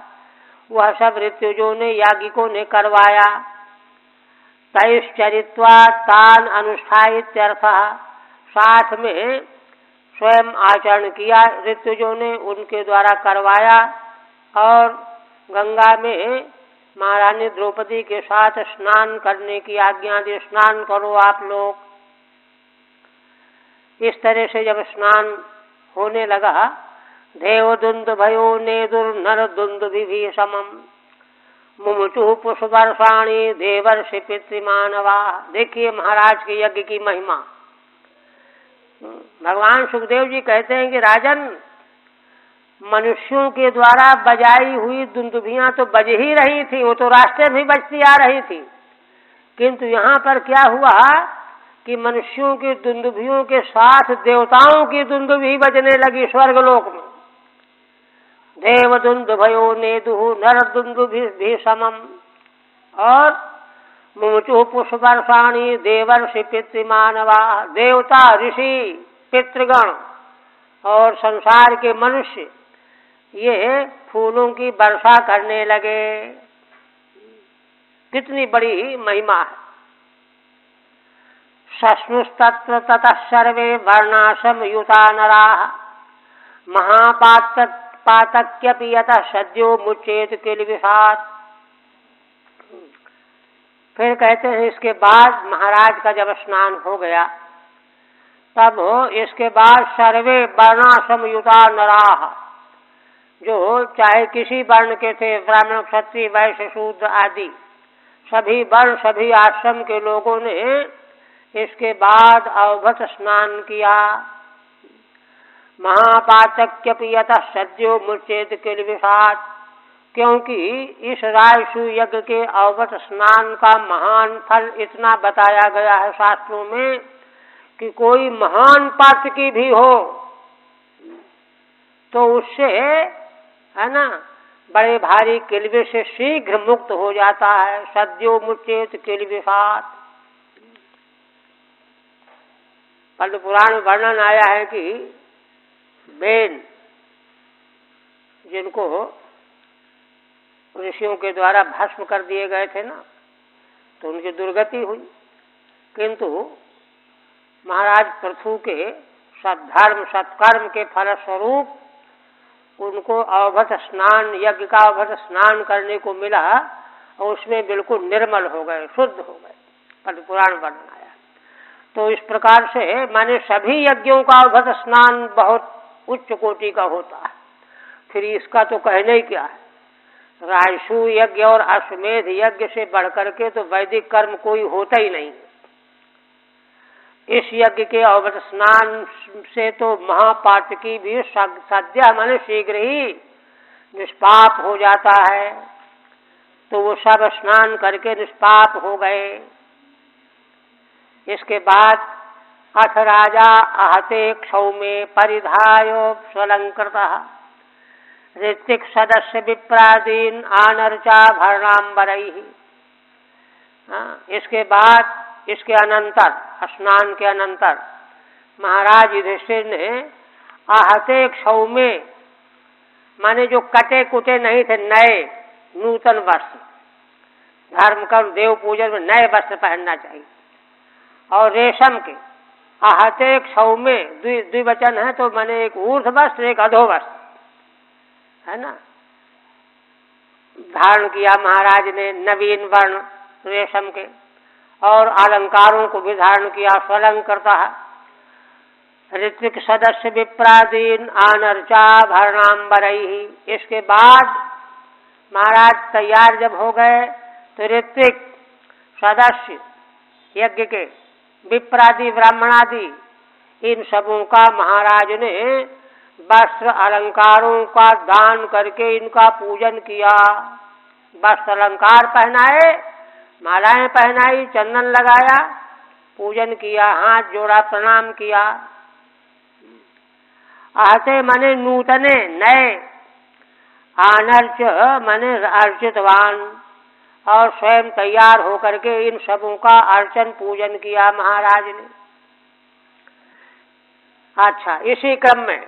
वह सब ऋतुजों ने यागिकों ने करवाया। तैश्चरित्वा तान अनुष्ठाइत्यर्थः, साथ में स्वयं आचरण किया ऋतुजों ने, उनके द्वारा करवाया। और गंगा में महारानी द्रौपदी के साथ स्नान करने की आज्ञा दी, स्नान करो आप लोग। इस तरह से जब स्नान होने लगा, देवदुंद भयो नेदुर नर दुंद विभि समम मुमुचु पुष्पवर्षाणी देवर्षि पितृमानवा। देखिए महाराज के यज्ञ की महिमा। भगवान सुखदेव जी कहते हैं कि राजन, मनुष्यों के द्वारा बजाई हुई दुंदुभियां तो बज ही रही थी, वो तो रास्ते भी बजती आ रही थी, किंतु यहाँ पर क्या हुआ कि मनुष्यों की दुंदुभियों के साथ देवताओं की दुंदुभी बजने लगी स्वर्गलोक में। देवदुंद भयो नेदुहु नर दुंदुभि समम, और मुमुचु पुष्पवर्षाणी देवर्षि पितृमानवा। देवता ऋषि पितृगण और संसार के मनुष्य ये फूलों की वर्षा करने लगे। कितनी बड़ी महिमा है। सस्नुस्तत्र ततः सर्वे वर्णाश्रम युता नराः महापातक्यपि यतः सद्यो मुच्येत किल्बिषात्। फिर कहते हैं इसके बाद महाराज का जब स्नान हो गया तब इसके बाद सर्वे वर्णाश्रम युता नराः, जो चाहे किसी वर्ण के थे, ब्राह्मण क्षत्रिय वैश्य शूद्र आदि, सभी वर्ण सभी आश्रम के लोगों ने इसके बाद अवभट स्नान किया। महापातक्यपि यतः सद्यो मुच्येत किल्बिषात्, क्योंकि इस राजसूय यज्ञ के अवगत स्नान का महान फल इतना बताया गया है शास्त्रों में कि कोई महान पातकी भी हो तो उससे, है ना, बड़े भारी किल्बे से शीघ्र मुक्त हो जाता है। सद्यो मुचेत किल्बिषात्। पद्म पुराण में वर्णन आया है कि बेन जिनको ऋषियों के द्वारा भस्म कर दिए गए थे ना, तो उनकी दुर्गति हुई, किंतु महाराज पृथु के सद्धर्म सत्कर्म के फलस्वरूप उनको अवभट स्नान, यज्ञ का अवभट स्नान करने को मिला और उसमें बिल्कुल निर्मल हो गए, शुद्ध हो गए। पद्म पुराण वर्णन आया। तो इस प्रकार से माने सभी यज्ञों का अवभट स्नान बहुत उच्च कोटि का होता है। फिर इसका तो कहने ही क्या है। राजसूय यज्ञ और अश्वमेध यज्ञ से बढ़कर के तो वैदिक कर्म कोई होता ही नहीं। इस यज्ञ के अवभट स्नान से तो महापातकी भी सद्य माने शीघ्र ही निष्पाप हो जाता है। तो वो सब स्नान करके निष्पाप हो गए। इसके बाद अथ राजा आहते क्षौमे परिधाय स्वलंकृतः ऋत्विक सदस्य विप्रादीन आनर्चा भरणाम्बरैः। इसके बाद, इसके अनंतर, स्नान के अनंतर महाराज युधिष्ठिर ने आहते क्षौमे माने जो कटे कुटे नहीं थे, नए नूतन वस्त्र, धर्म कर्म देव पूजन में नए वस्त्र पहनना चाहिए, और रेशम के आहते क्षौमे द्विवचन है तो माने एक ऊर्ध्व वस्त्र एक अधो वस्त्र, है ना, धारण किया महाराज ने नवीन वर्ण रेशम के, और अलंकारों को भी धारण किया। स्वलंकृता ऋत्विक सदस्य विप्रादीन आनर्चा भरणाम्बरैः। इसके बाद महाराज तैयार जब हो गए तो ऋत्विक सदस्य यज्ञ के, विप्रादि ब्राह्मणादि, इन सबों का महाराज ने वस्त्र अलंकारों का दान करके इनका पूजन किया। वस्त्र अलंकार पहनाए, मालाएं पहनाई, चंदन लगाया, पूजन किया, हाथ जोड़ा, प्रणाम किया। आहते माने नूतने, नए, आनर्च माने अर्चितवान, और स्वयं तैयार होकर के इन सबों का अर्चन पूजन किया महाराज ने। अच्छा, इसी क्रम में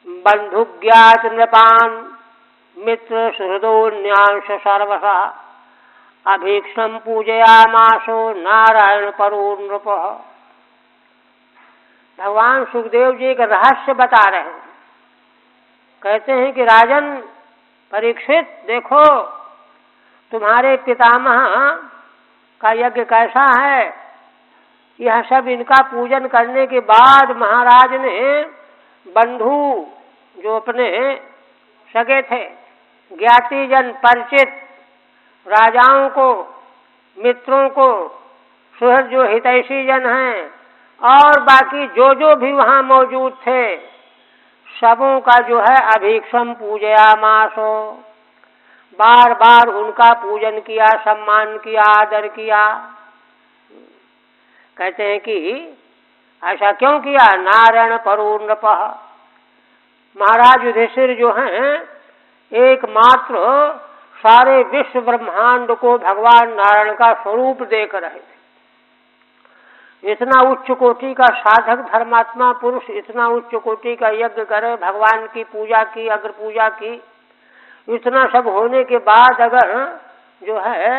बंधुज्ञात नृपान मित्र सुहृदोन्यांश सर्वसा अभीक्षम पूजयामासो नारायण परो नृप। भगवान सुखदेव जी एक रहस्य बता रहे हैं। कहते हैं कि राजन परीक्षित, देखो तुम्हारे पितामह का यज्ञ कैसा है। यह सब इनका पूजन करने के बाद महाराज ने बंधु जो अपने सगे थे, ज्ञातिजन, परिचित राजाओं को, मित्रों को, सुहृद जो हितैषी जन हैं, और बाकी जो जो भी वहाँ मौजूद थे, सबों का जो है अभीक्षम पूजयामासो, बार बार उनका पूजन किया, सम्मान किया, आदर किया। कहते हैं कि ऐसा क्यों किया। नारायण परो नृपः, महाराज युधिष्ठिर जो हैं एकमात्र सारे विश्व ब्रह्मांड को भगवान नारायण का स्वरूप देख रहे थे। इतना उच्च कोटि का साधक धर्मात्मा पुरुष इतना उच्च कोटि का यज्ञ करे, भगवान की पूजा की, अग्र पूजा की, इतना सब होने के बाद अगर जो है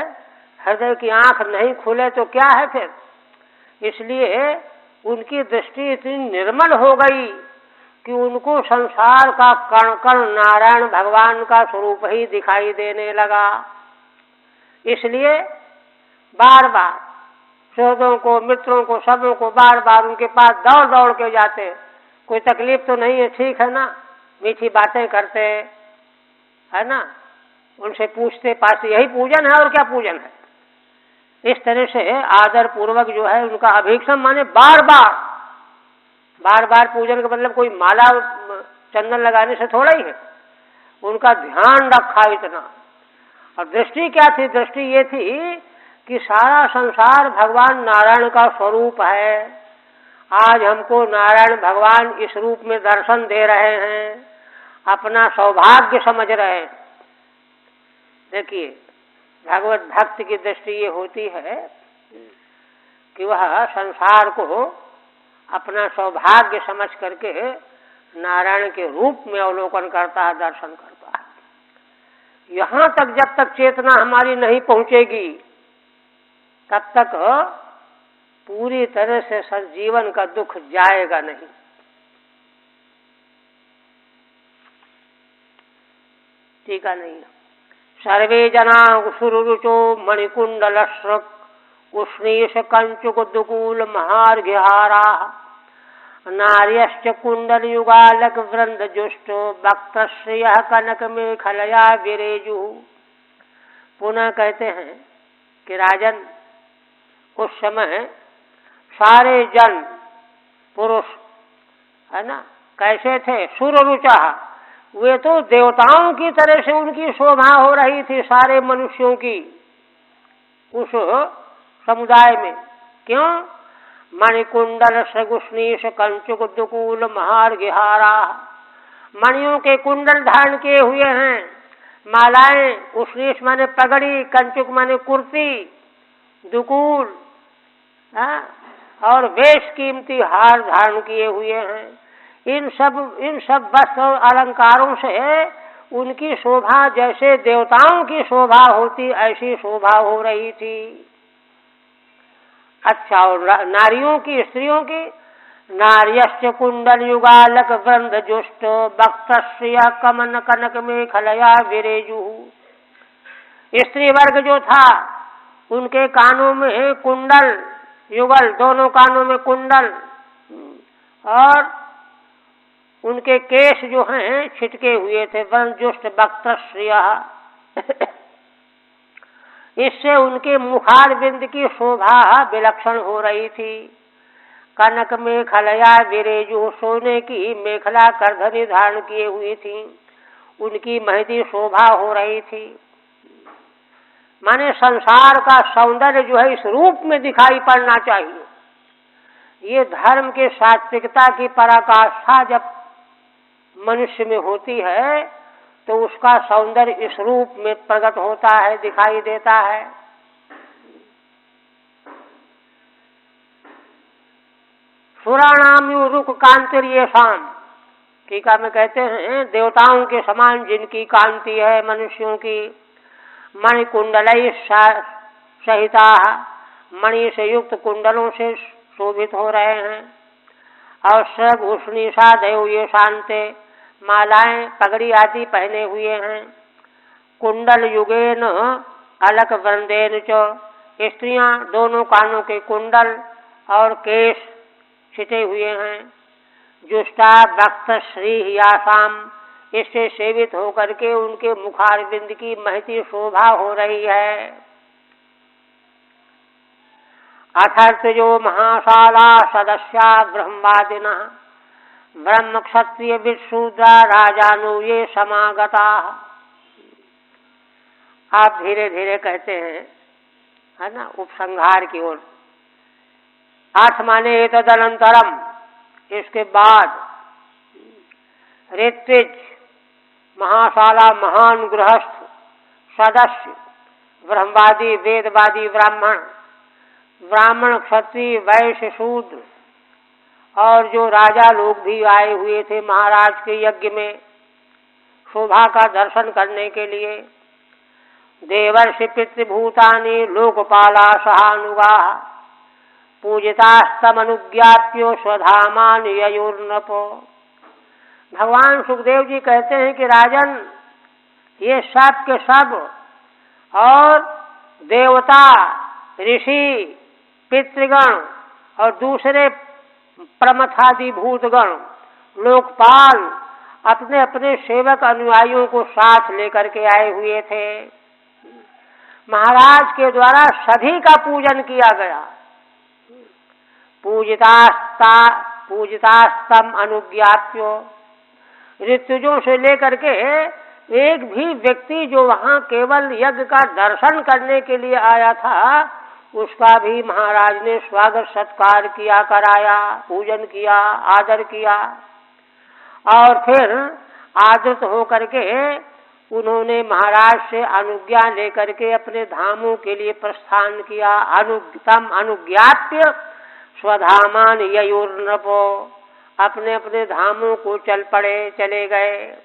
हृदय की आंख नहीं खुले तो क्या है फिर। इसलिए उनकी दृष्टि इतनी निर्मल हो गई कि उनको संसार का कण कण नारायण भगवान का स्वरूप ही दिखाई देने लगा। इसलिए बार बार सुहृदों को, मित्रों को, सबों को बार बार उनके पास दौड़ दौड़ के जाते। कोई तकलीफ तो नहीं है, ठीक है ना, मीठी बातें करते, है ना, उनसे पूछते पाछते, यही पूजन है और क्या पूजन है। इस तरह से आदर पूर्वक जो है उनका अभीक्षम माने बार बार पूजन का मतलब कोई माला चंदन लगाने से थोड़ा ही है। उनका ध्यान रखा इतना। और दृष्टि क्या थी? दृष्टि ये थी कि सारा संसार भगवान नारायण का स्वरूप है। आज हमको नारायण भगवान इस रूप में दर्शन दे रहे हैं, अपना सौभाग्य समझ रहे हैं। देखिए, भगवत भक्त की दृष्टि ये होती है कि वह संसार को अपना सौभाग्य समझ करके नारायण के रूप में अवलोकन करता है, दर्शन करता है। यहाँ तक जब तक चेतना हमारी नहीं पहुंचेगी तब तक पूरी तरह से संजीवन का दुख जाएगा नहीं। ठीक है? नहीं। सर्वे जना सुरुचो मणिकुंडलश्रक उष्णीश कंचुक दुकूल महार्घ्यहारा नार्यश्च कुंडल युगालक वृंद जुष्टो वक्त्रश्रिय कनक में खलया विरेजु। पुनः कहते हैं कि राजन, उस समय सारे जन पुरुष है ना कैसे थे? सुररुचा, वे तो देवताओं की तरह से उनकी शोभा हो रही थी सारे मनुष्यों की उस समुदाय में। क्यों? मणिकुंडल सगुष्णीश कंचुक दुकूल महार्घ्यहारा, मणियों के कुंडल धारण किए हुए हैं, मालाएं, उष्णीश माने पगड़ी, कंचुक माने कुर्ती, दुकूल और बेश कीमती हार धारण किए हुए हैं। इन सब वस्त्र और अलंकारों से उनकी शोभा जैसे देवताओं की शोभा होती ऐसी शोभा हो रही थी। अच्छा, और नारियों की, स्त्रियों की, नार्यश्च कुंडल युगालक वृंद जुष्ट वक्त्रश्रिय कमन कनक में खलया विरेजु। स्त्री वर्ग जो था उनके कानों में कुंडल, युगल, दोनों कानों में कुंडल, और उनके केश जो हैं छिटके हुए थे, वृंदजुष्ट वक्त्रश्रिय। इससे उनके मुखारविंद की शोभा विलक्षण हो रही थी। कनक में खलया विरेजु, सोने की मेखला करधनी धारण किए हुई थी, उनकी महती शोभा हो रही थी। माने संसार का सौंदर्य जो है इस रूप में दिखाई पड़ना चाहिए। ये धर्म के सात्विकता की पराकाष्ठा जब मनुष्य में होती है तो उसका सौंदर्य इस रूप में प्रकट होता है, दिखाई देता है। सुराणाम रुक कांतिर ये शाम, टीका में कहते हैं देवताओं के समान जिनकी कांति है मनुष्यों की। मणिकुंडल सहिता, मणि से युक्त कुंडलों से शोभित हो रहे हैं। और सब उष्णीषा देव ये शांते, मालाएं पगड़ी आदि पहने हुए हैं। कुंडल युगेन अलक वृंदेन च, स्त्रियां दोनों कानों के कुंडल और केश छिटे हुए हैं। जुष्टा भक्त श्री यासाम, इससे सेवित होकर के उनके मुखारविंद की महती शोभा हो रही है। अथर्थ जो महाशाला सदस्या ब्रह्मादिना ब्रह्म क्षत्रिय विशूद्रा राजानु ये समागता। आप धीरे धीरे कहते हैं, है ना, उपसंहार की ओर। आठ माने एतदनंतरम, इसके बाद ऋत्विज महाशाला महान गृहस्थ सदस्य ब्रह्मवादी वेदवादी ब्राह्मण, ब्राह्मण क्षत्रिय वैश्य शूद्र और जो राजा लोग भी आए हुए थे महाराज के यज्ञ में शोभा का दर्शन करने के लिए। देवर्षि पितृभूतानि लोकपाला सहानुगा पूजितास्तमनुज्ञाप्यो स्वधामान ययोर्नपो। भगवान सुखदेव जी कहते हैं कि राजन, ये सब के सब और देवता, ऋषि, पितृगण और दूसरे प्रमथादि भूतगण, लोकपाल अपने अपने सेवक अनुयायियों को साथ लेकर के आए हुए थे। महाराज के द्वारा सभी का पूजन किया गया। पूजितास्तम अनुज्ञाप्यो, ऋतुजों से लेकर के एक भी व्यक्ति जो वहाँ केवल यज्ञ का दर्शन करने के लिए आया था उसका भी महाराज ने स्वागत सत्कार किया, कराया, पूजन किया, आदर किया। और फिर आदृत होकर के उन्होंने महाराज से अनुज्ञा लेकर के अपने धामों के लिए प्रस्थान किया। अनुज्ञातम अनुज्ञाप्य स्वधामान ययुर्नपो, अपने अपने धामों को चले गए।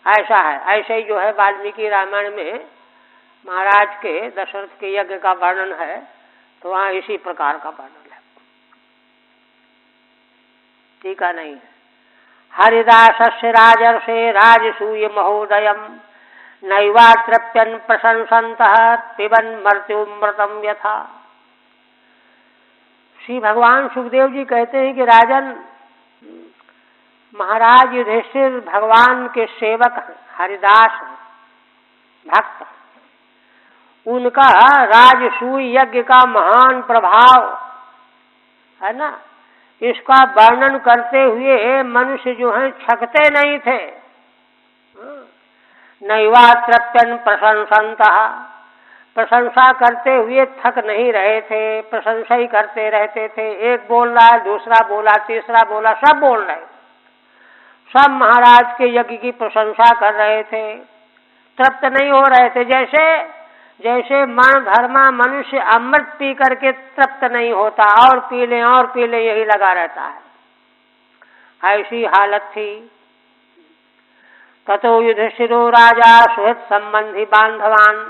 ऐसा है। ऐसे ही जो है वाल्मीकि रामायण में महाराज के दशरथ के यज्ञ का वर्णन है, तो वहाँ इसी प्रकार का वर्णन है। ठीक है? नहीं है। हरिदासस्य राजर्षे राजसूय महोदयम नैवात्रप्यन् प्रशंसन्तः पिबन् मृत्युमृतम यथा। श्री भगवान सुखदेव जी कहते हैं कि राजन, महाराज युधिष्ठिर भगवान के सेवक हैं, हरिदास हैं, भक्त। उनका राजसूय यज्ञ का महान प्रभाव है ना, इसका वर्णन करते हुए मनुष्य जो है छकते नहीं थे। नैवात्रप्यन् प्रशंसन्तः, प्रशंसा करते हुए थक नहीं रहे थे, प्रशंसा ही करते रहते थे। एक बोल रहा है, दूसरा बोला, तीसरा बोला, सब बोल रहे, सब महाराज के यज्ञ की प्रशंसा कर रहे थे, तृप्त नहीं हो रहे थे। जैसे जैसे मन धर्मा मनुष्य अमृत पी करके तृप्त नहीं होता, और पी ले और पी ले, यही लगा रहता है। ऐसी हालत थी। ततो युधिष्ठिरो राजा सुहृद संबंधी बांधवान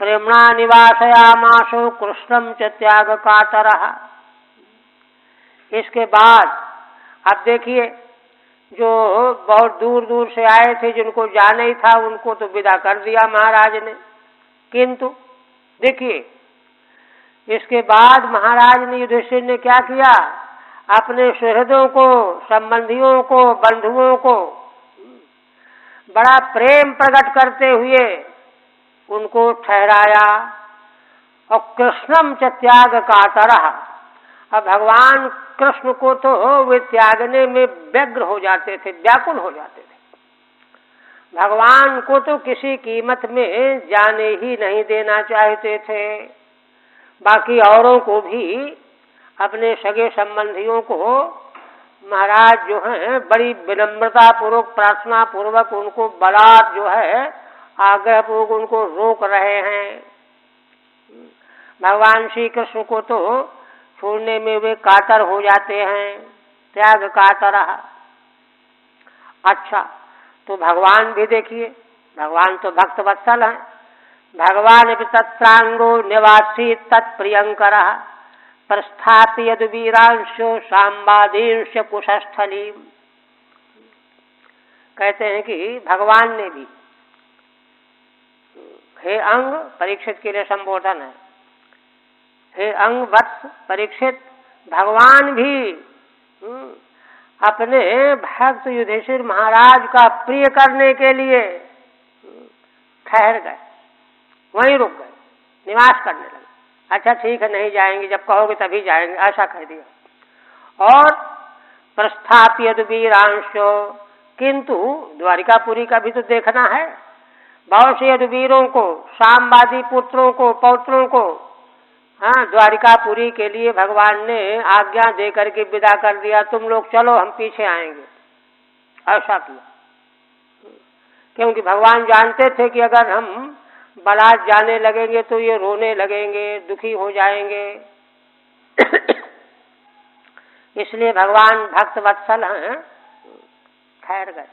प्रेमणा निवासयामासो कृष्णम च त्याग कातरः। इसके बाद अब देखिए, जो बहुत दूर दूर से आए थे, जिनको जाना ही था, उनको तो विदा कर दिया महाराज ने। किंतु देखिए, इसके बाद महाराज ने युधिष्ठिर ने क्या किया, अपने सुहृदों को, संबंधियों को, बंधुओं को बड़ा प्रेम प्रकट करते हुए उनको ठहराया। और कृष्णम च त्याग कातरः, अब भगवान कृष्ण को तो वे त्यागने में व्यग्र हो जाते थे, व्याकुल हो जाते थे। भगवान को तो किसी कीमत में जाने ही नहीं देना चाहते थे। बाकी औरों को भी, अपने सगे संबंधियों को महाराज जो है बड़ी विनम्रता पूर्वक, प्रार्थना पूर्वक उनको बलात् जो है आग्रह पूर्वक उनको रोक रहे हैं। भगवान श्री कृष्ण को तो छोड़ने में वे कातर हो जाते हैं, त्याग कातरः। अच्छा, तो भगवान भी देखिए, भगवान तो भक्त वत्सल हैं। भगवान तत्रांगो निवासी तत्प्रियंकरः प्रस्थाप्य यदि वीरांशो सांबादींश कुशस्थली। कहते हैं कि भगवान ने भी, हे अंग, परीक्षित के लिए संबोधन है, हे अंग वत्स परीक्षित, भगवान भी अपने भक्त युधिष्ठिर महाराज का प्रिय करने के लिए ठहर गए, वहीं रुक गए, निवास करने लगे। अच्छा ठीक है, नहीं जाएंगे, जब कहोगे तभी जाएंगे, ऐसा कह दिया। और प्रस्थाप्य वीरांशो, किंतु द्वारिकापुरी का भी तो देखना है। बहुत से यदुवीरों को, सामवादी पुत्रों को, पौत्रों को, हाँ, द्वारिकापुरी के लिए भगवान ने आज्ञा दे करके विदा कर दिया, तुम लोग चलो, हम पीछे आएंगे, ऐसा किया। क्योंकि भगवान जानते थे कि अगर हम बलात् जाने लगेंगे तो ये रोने लगेंगे, दुखी हो जाएंगे। इसलिए भगवान भक्त वत्सल हैं, ठहर गए।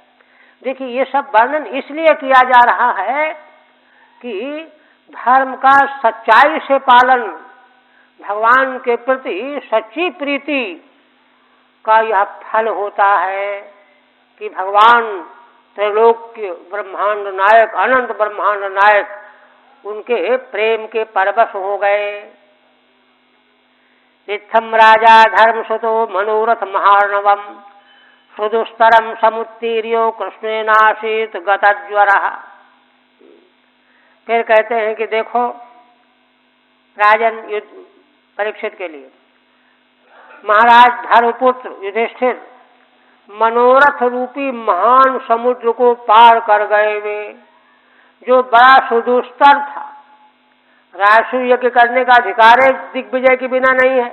देखिए, ये सब वर्णन इसलिए किया जा रहा है कि धर्म का सच्चाई से पालन, भगवान के प्रति सच्ची प्रीति का यह फल होता है कि भगवान त्रैलोक्य ब्रह्मांड नायक, अनंत ब्रह्मांड नायक, उनके प्रेम के परवश हो गए। इत्थम राजा धर्मसुतो मनोरथ महार्णवम सुदुस्तरम समुत्तीर्यो कृष्णेनासीत गतज्वरः। फिर कहते हैं कि देखो राजन परीक्षित के लिए, महाराज धर्मपुत्र युधिष्ठिर मनोरथ रूपी महान समुद्र को पार कर गए वे, जो बड़ा सुदुस्तर था। राजसू यज्ञ करने का अधिकार दिग्विजय के बिना नहीं है।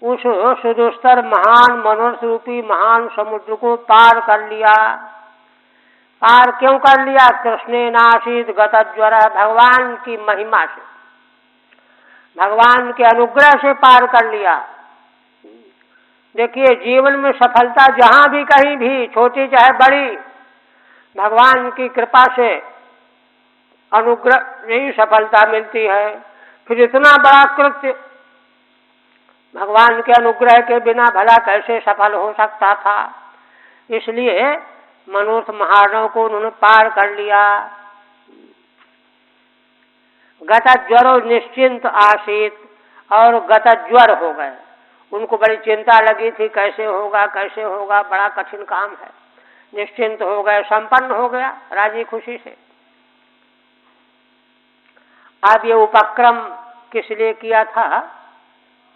उस सुदुस्तर महान मनोरथ रूपी महान समुद्र को पार कर लिया। पार क्यों कर लिया? कृष्णे नाशित गतज्वर, भगवान की महिमा से, भगवान के अनुग्रह से पार कर लिया। देखिए, जीवन में सफलता जहां भी कहीं भी, छोटी चाहे बड़ी, भगवान की कृपा से अनुग्रह से ही सफलता मिलती है। फिर इतना बड़ा कृत्य भगवान के अनुग्रह के बिना भला कैसे सफल हो सकता था? इसलिए मनोरथ महारणों को उन्होंने पार कर लिया। गतज्वरो निश्चिंत आसीत, और गतज्वर हो गए। उनको बड़ी चिंता लगी थी, कैसे होगा कैसे होगा, बड़ा कठिन काम है। निश्चिंत हो गए, संपन्न हो गया राजी खुशी से। अब ये उपक्रम किस लिए किया था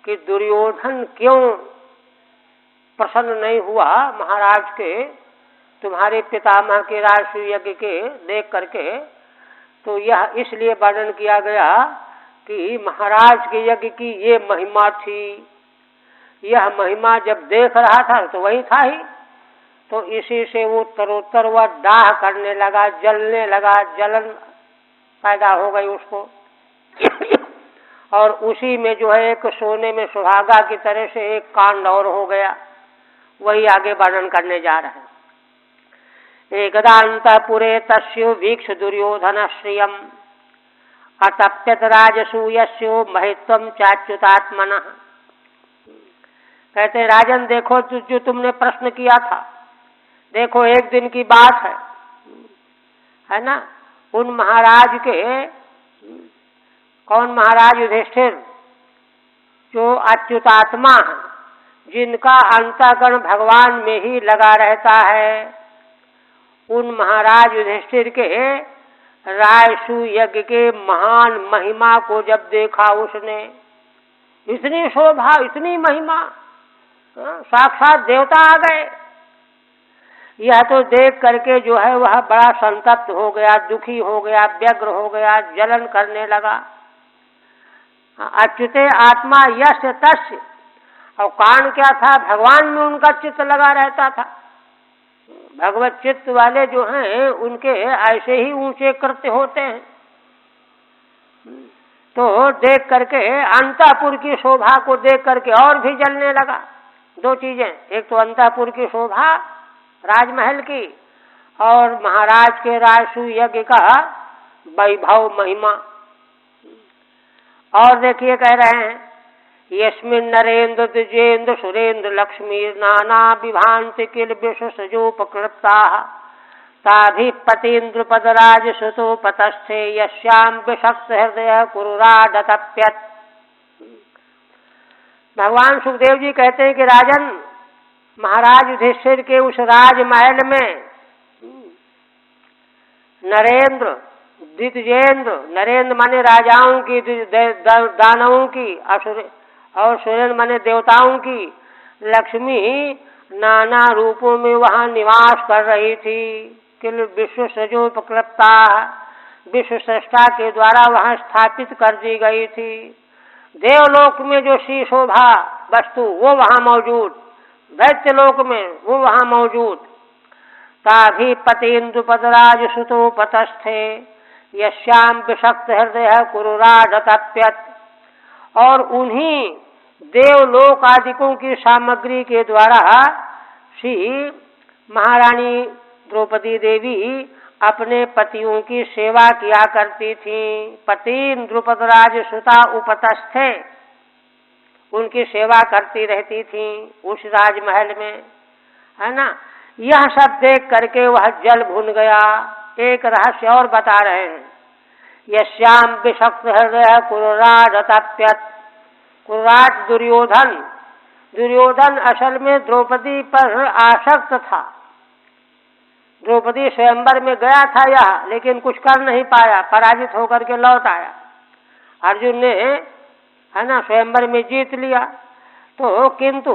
कि दुर्योधन क्यों प्रसन्न नहीं हुआ महाराज के, तुम्हारे पितामह के राजसूय यज्ञ के देख करके। तो यह इसलिए वर्णन किया गया कि महाराज के यज्ञ की ये महिमा थी। यह महिमा जब देख रहा था तो वही था ही, तो इसी से वो तरोत्तर वह दाह करने लगा, जलने लगा, जलन पैदा हो गई उसको। और उसी में जो है एक सोने में सुहागा की तरह से एक कांड और हो गया, वही आगे वर्णन करने जा रहे हैं। एकदा अंतःपुरे तस्यो वीक्ष दुर्योधन श्रियम अतप्यत राजसूयस्यो महित्वम चाच्युतात्मनः। कहते हैं, राजन देखो, जो तुमने प्रश्न किया था, देखो एक दिन की बात है ना। उन महाराज के, कौन महाराज? युधिष्ठिर, जो अच्युतात्मा है, जिनका अंतःकरण भगवान में ही लगा रहता है, उन महाराज युधिष्ठिर के राजसूय यज्ञ के महान महिमा को जब देखा उसने, इतनी शोभा, इतनी महिमा, साक्षात देवता आ गए। यह तो देख करके जो है वह बड़ा संतप्त हो गया, दुखी हो गया, व्यग्र हो गया, जलन करने लगा। अच्युते आत्मा यश तस्य, और कारण क्या था? भगवान में उनका चित्त लगा रहता था। भगवत चित्त वाले जो हैं उनके ऐसे ही ऊंचे कृत्य होते हैं। तो देख करके अंतःपुर की शोभा को देख करके और भी जलने लगा। दो चीजें, एक तो अंतःपुर की शोभा राजमहल की, और महाराज के राजसूय यज्ञ का वैभव महिमा। और देखिए कह रहे हैं, यस्मिन् नरेन्द्र द्विजेन्द्र सुरेन्द्र लक्ष्मी नाना विभान्ति किल विश्वसजोपकृप्ताः ताभिः पदराज सुतोपतस्थे यस्यां विषक्त हृदय कुरुराडतप्यत्। भगवान सुखदेव जी कहते हैं कि राजन, महाराज युधिष्ठिर के उस राजमहल में नरेंद्र, द्विजेंद्र, नरेंद्र माने राजाओं की, दानवों की, और सुरेंद्र माने देवताओं की, लक्ष्मी नाना रूपों में वहाँ निवास कर रही थी। किल विश्व सजोपकृप्ता, विश्व सृष्टा के द्वारा वहाँ स्थापित कर दी गई थी। देवलोक में जो श्री शोभा वस्तु वो वहाँ मौजूद, दैत्यलोक में वो वहाँ मौजूद। ताभि पतेन्द्रुपदराज सुतोपतस्थे यश्याम विषक्त हृदय कुरुराडतप्यत्। और उन्हीं देवलोक आदिकों की सामग्री के द्वारा श्री महारानी द्रौपदी देवी अपने पतियों की सेवा किया करती थी। पतिन द्रुपदराज सुता उपतस्थे, उनकी सेवा करती रहती थी उस राजमहल में, है ना। यह सब देख करके वह जल भुन गया। एक रहस्य और बता रहे हैं, यश्याम विषक्त हृदय कुरुराडतप्यत्। कुरुराट दुर्योधन, दुर्योधन असल में द्रौपदी पर आसक्त था। द्रौपदी स्वयंवर में गया था यह, लेकिन कुछ कर नहीं पाया, पराजित होकर के लौट आया। अर्जुन ने, है ना, स्वयंवर में जीत लिया। तो किंतु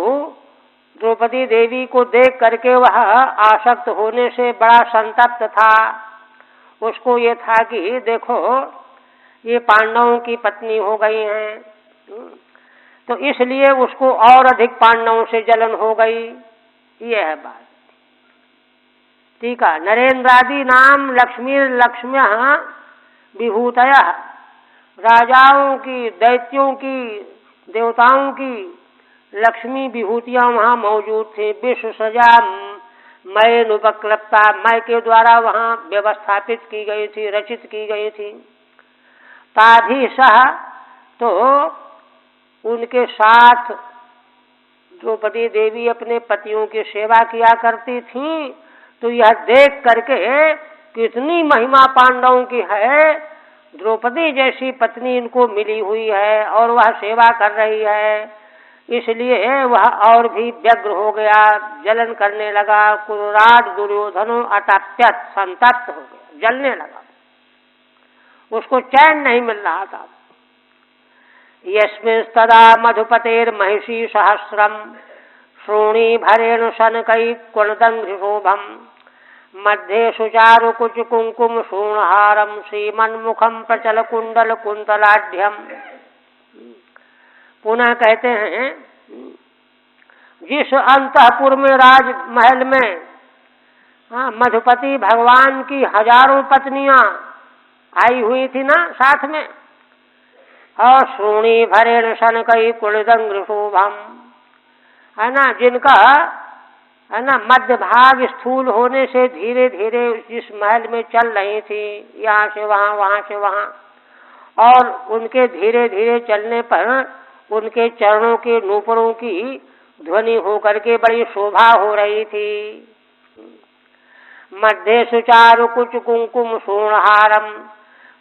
द्रौपदी देवी को देख करके वह आसक्त होने से बड़ा संतप्त था। उसको ये था कि देखो ये पांडवों की पत्नी हो गई हैं, तो इसलिए उसको और अधिक पांडवों से जलन हो गई। ये है बात। ठीक है। नरेंद्रादि नाम लक्ष्मी लक्ष्म्य विभूतया, राजाओं की, दैत्यों की, देवताओं की लक्ष्मी विभूतियां वहाँ मौजूद थी। विश्व सजा मय नुपक्लप्ता, मय के द्वारा वहाँ व्यवस्थापित की गई थी, रचित की गई थी। ताभी सह, तो उनके साथ द्रौपदी देवी अपने पतियों की सेवा किया करती थी। तो यह देख करके कितनी महिमा पांडवों की है, द्रौपदी जैसी पत्नी इनको मिली हुई है और वह सेवा कर रही है, इसलिए वह और भी व्यग्र हो गया, जलन करने लगा। कुरुराट दुर्योधनो अतप्यत, संतप्त हो गया, जलने लगा, उसको चैन नहीं मिल रहा था। यस्मिंस्तदा मधुपतेर महिषी सहस्रम श्रोणी भरेण शनकई कुलदंघ्रिशोभम मध्ये सुचारु कुच कुंकुम शूणहारम श्रीमन्मुखम प्रचल कुंडल कुंतलाढ्यम। पुनः कहते हैं जिस अंतःपुर में, राजमहल में मधुपति भगवान की हजारों पत्नियां आई हुई थी ना साथ में, और श्रोणी भरेण शनकई कुलदंघ्रि शोभम, है ना, जिनका है ना मध्य भाग स्थूल होने से धीरे धीरे जिस महल में चल रही थी, यहाँ से वहाँ, वहाँ से वहाँ, और उनके धीरे धीरे चलने पर उनके चरणों के नूपुरों की ध्वनि होकर के बड़ी शोभा हो रही थी। मध्य सुचारु कुच कुंकुम शूणहारम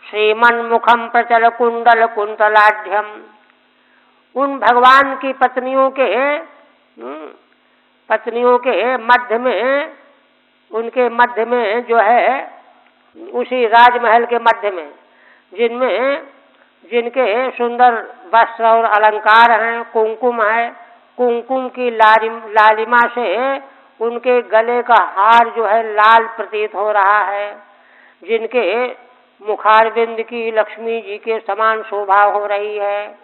श्रीमन्मुखम प्रचल कुंडल कुंतलाढ्यम। उन भगवान की पत्नियों के मध्य में, उनके मध्य में जो है, उसी राजमहल के मध्य में, जिनके सुंदर वस्त्र और अलंकार हैं, कुंकुम है, कुंकुम की लालिमा से उनके गले का हार जो है लाल प्रतीत हो रहा है, जिनके मुखारविंद की लक्ष्मी जी के समान शोभा हो रही है।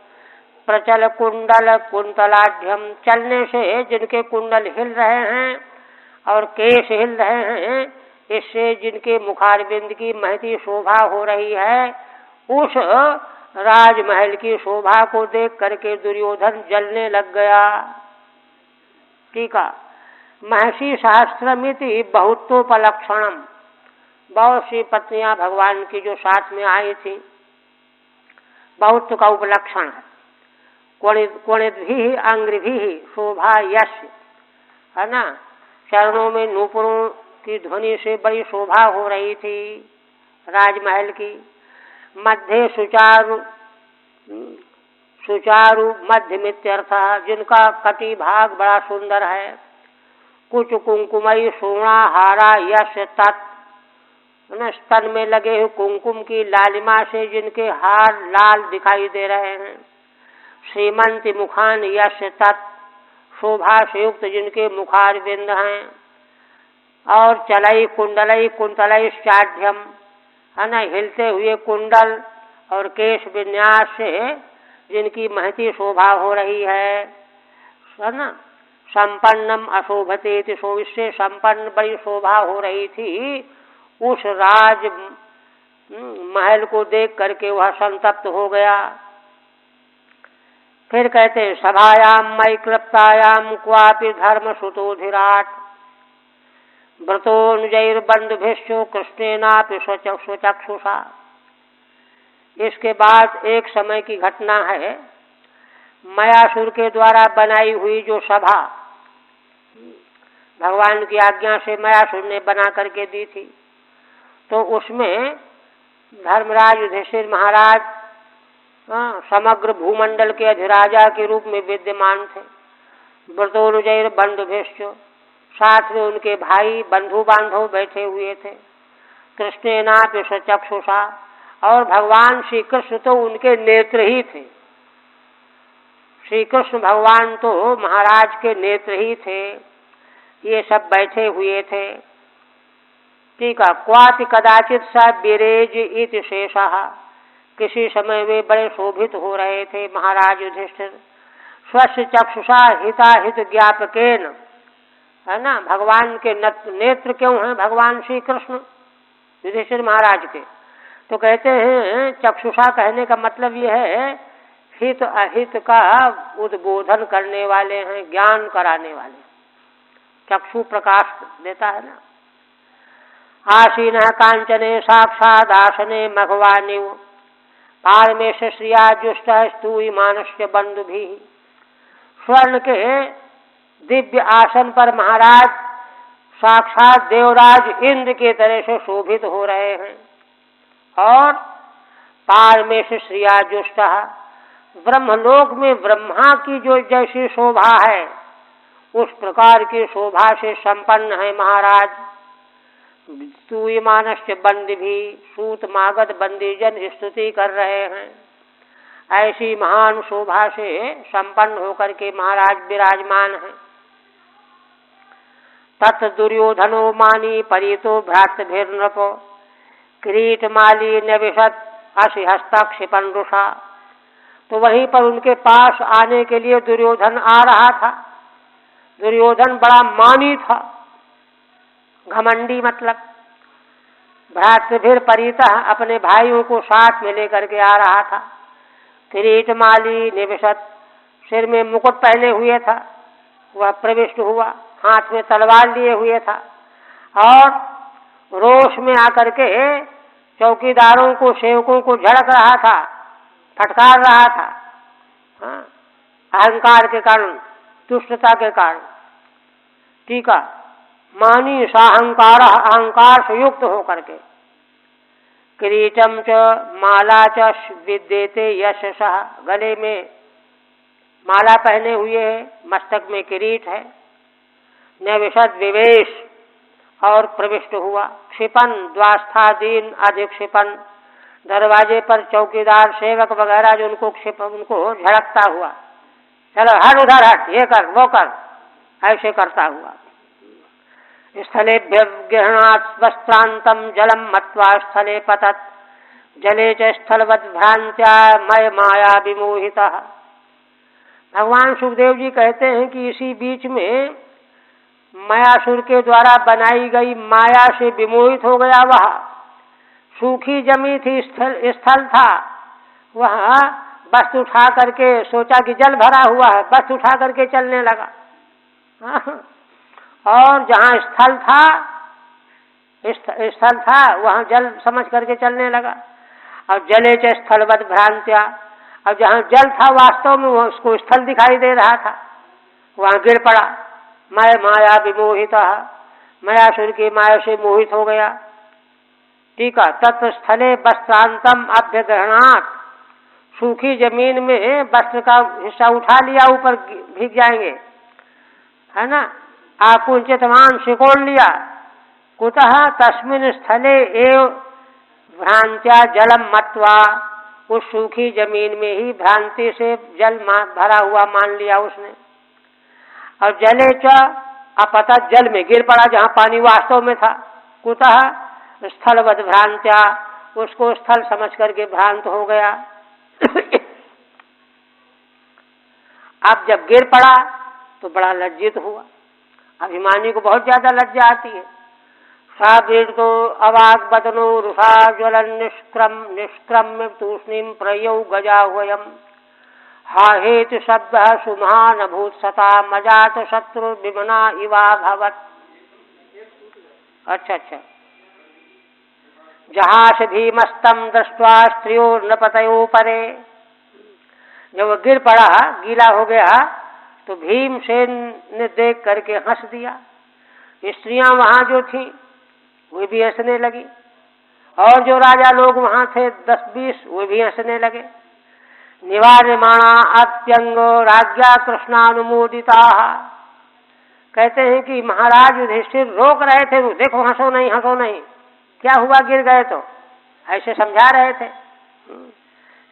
प्रचल कुंडल कुंतलाढ्यम, चलने से जिनके कुंडल हिल रहे हैं और केश हिल रहे हैं, इससे जिनके मुखारविंद की महती शोभा हो रही है, उस राजमहल की शोभा को देख करके दुर्योधन जलने लग गया। ठीक है। महर्षि सहस्रमिति बहुत्वोपलक्षणम, बहुत सी पत्नियां भगवान की जो साथ में आई थी, बहुत का उपलक्षण है। कोणिद्भिः अंग्रिभिः शोभा यश, है ना, चरणों में नूपुरों की ध्वनि से बड़ी शोभा हो रही थी राजमहल की। मध्य सुचारु मध्यमित्यर्थ, जिनका कटी भाग बड़ा सुंदर है। कुछ कुंकुमई सोना हारा यश तत्, स्तन में लगे हुए कुंकुम की लालिमा से जिनके हार लाल दिखाई दे रहे हैं। श्रीमंत मुखान यश तत्, शोभा से युक्त जिनके मुखार बिंद हैं। और चलई कुंडलई कुंतलई चाढ़्यम, है ना, हिलते हुए कुंडल और केश विन्यास से जिनकी महती शोभा हो रही है ना। संपन्नम अशोभते, इससे संपन्न बड़ी शोभा हो रही थी। उस राज महल को देख करके वह संतप्त हो गया। फिर कहते हैं सभायाम मई क्लप्तायाम क्वापि धर्म सुतोधिराट व्रतोनुजैर्बंधुभिश्चो कृष्णेनापि स्वचक्षुषा। इसके बाद एक समय की घटना है, मयासुर के द्वारा बनाई हुई जो सभा भगवान की आज्ञा से मयासुर ने बना करके दी थी, तो उसमें धर्मराज युधिष्ठिर महाराज समग्र भूमंडल के अधिराजा के रूप में विद्यमान थे। व्रतोनुजैर बंधुभिश्च, साथ में उनके भाई बंधु बांधव बैठे हुए थे। कृष्णेनापि स्वचक्षुषा, और भगवान श्री कृष्ण तो उनके नेत्र ही थे। श्री कृष्ण भगवान तो महाराज के नेत्र ही थे, ये सब बैठे हुए थे। ठीक है। क्वापि कदाचित स विरेज इति शेषः, किसी समय वे बड़े शोभित हो रहे थे महाराज युधिष्ठिर। स्वस्य चक्षुषा हिताहित ज्ञापकेन, है ना, भगवान के नेत्र क्यों हैं भगवान श्री कृष्ण युधिष्ठिर महाराज के? तो कहते हैं चक्षुषा कहने का मतलब ये है हित अहित का उद्बोधन करने वाले हैं, ज्ञान कराने वाले। चक्षु प्रकाश देता है ना। आसीन कांचने साक्षाद आसने मघवानिव, पारमेश श्रिया जुष्ट स्तूय मानस्य बंधु भी। स्वर्ण के दिव्य आसन पर महाराज साक्षात देवराज इंद्र के तरह से शोभित हो रहे हैं। और पारमेश श्रिया जुष्ट, ब्रह्मलोक में ब्रह्मा की जो जैसी शोभा है उस प्रकार की शोभा से संपन्न है महाराज। स्तूयमानस्य बंदी भी, सूत मागध बंदीजन स्तुति कर रहे हैं। ऐसी महान शोभा से संपन्न होकर के महाराज विराजमान हैं। तत् दुर्योधनो मानी परितो भ्रातृभिर्नृपो, किरीटमाली नविशत असिहस्ता क्षिपन रुषा। तो वहीं पर उनके पास आने के लिए दुर्योधन आ रहा था। दुर्योधन बड़ा मानी था, घमंडी मतलब। भ्रातृभिर परितः, अपने भाइयों को साथ में लेकर के आ रहा था। किरीटमाली निविशत, सिर में मुकुट पहने हुए था, वह प्रविष्ट हुआ। हाथ में तलवार लिए हुए था और रोष में आकर के चौकीदारों को, सेवकों को झड़क रहा था, फटकार रहा था। हाँ, अहंकार के कारण, दुष्टता के कारण। ठीक है। मानी साहंकार, अहंकार से युक्त होकर के। किरीटम च माला च विद्येते यशसः, गले में माला पहने हुए है, मस्तक में किरीट है। नविशद विवेश, और प्रविष्ट हुआ। क्षिपन द्वास्थादीन अधिक क्षिपन, दरवाजे पर चौकीदार सेवक वगैरह जो उनको झड़कता हुआ, चलो हट उधर हट, ये कर वो कर, ऐसे करता हुआ। स्थलेभ्य गृह्णात् वस्त्रांतम जलम मत्वा स्थले पतत, जले च स्थलवद भ्रांत्या मय माया विमोहितः। भगवान सुखदेव जी कहते हैं कि इसी बीच में मायासुर के द्वारा बनाई गई माया से विमोहित हो गया। वह सूखी जमी थी, स्थल था, वह वस्तु उठा करके सोचा कि जल भरा हुआ है, वस्तु उठा करके चलने लगा। और जहाँ स्थल था वहाँ जल समझ करके चलने लगा। और जले च स्थलवद भ्रांत्या, और जहाँ जल था वास्तव में वो उसको स्थल दिखाई दे रहा था, वहाँ गिर पड़ा। मैं माया विमोहिता, मायासुर की माया से मोहित हो गया। ठीक है। तत्स्थले वस्त्रांतम अभ्यग्रहणात्, सूखी जमीन में वस्त्र का हिस्सा उठा लिया, ऊपर भीग जाएंगे, है ना। आकुंचितवान, सिकोड़ लिया। कुतः तस्मिन स्थले एव भ्रांत्या जलम मत्वा, उस सूखी जमीन में ही भ्रांति से जल भरा हुआ मान लिया उसने। और जले च अपतत, जल में गिर पड़ा जहाँ पानी वास्तव में था। कुतः स्थलवद भ्रांत्या, उसको स्थल समझ करके भ्रांत हो गया। अब जब गिर पड़ा तो बड़ा लज्जित हुआ। अभिमानी को बहुत ज्यादा लज्जा आती है। सावृतो अवाग बदनो रुषा ज्वलन निष्क्रम्य तूष्णीम प्रयौ गजाह्वयम्, हाहेतु शब्द सुमहान भूत सता मजात शत्रु विमना इवा भवत्। अच्छा, जहास भीमस्तम दृष्ट्वा स्त्रियो नपतयो परे। जब वो गिर पड़ा, गीला हो गया, तो भीमसेन ने देख करके हंस दिया। स्त्रियां वहां जो थी वे भी हंसने लगी, और जो राजा लोग वहां थे 10-20 वे भी हंसने लगे। निवार्यमाणा अत्यंग राज्ञा कृष्णानुमोदिता, कहते हैं कि महाराज युधिष्ठिर रोक रहे थे, देखो हंसो नहीं, क्या हुआ गिर गए तो, ऐसे समझा रहे थे।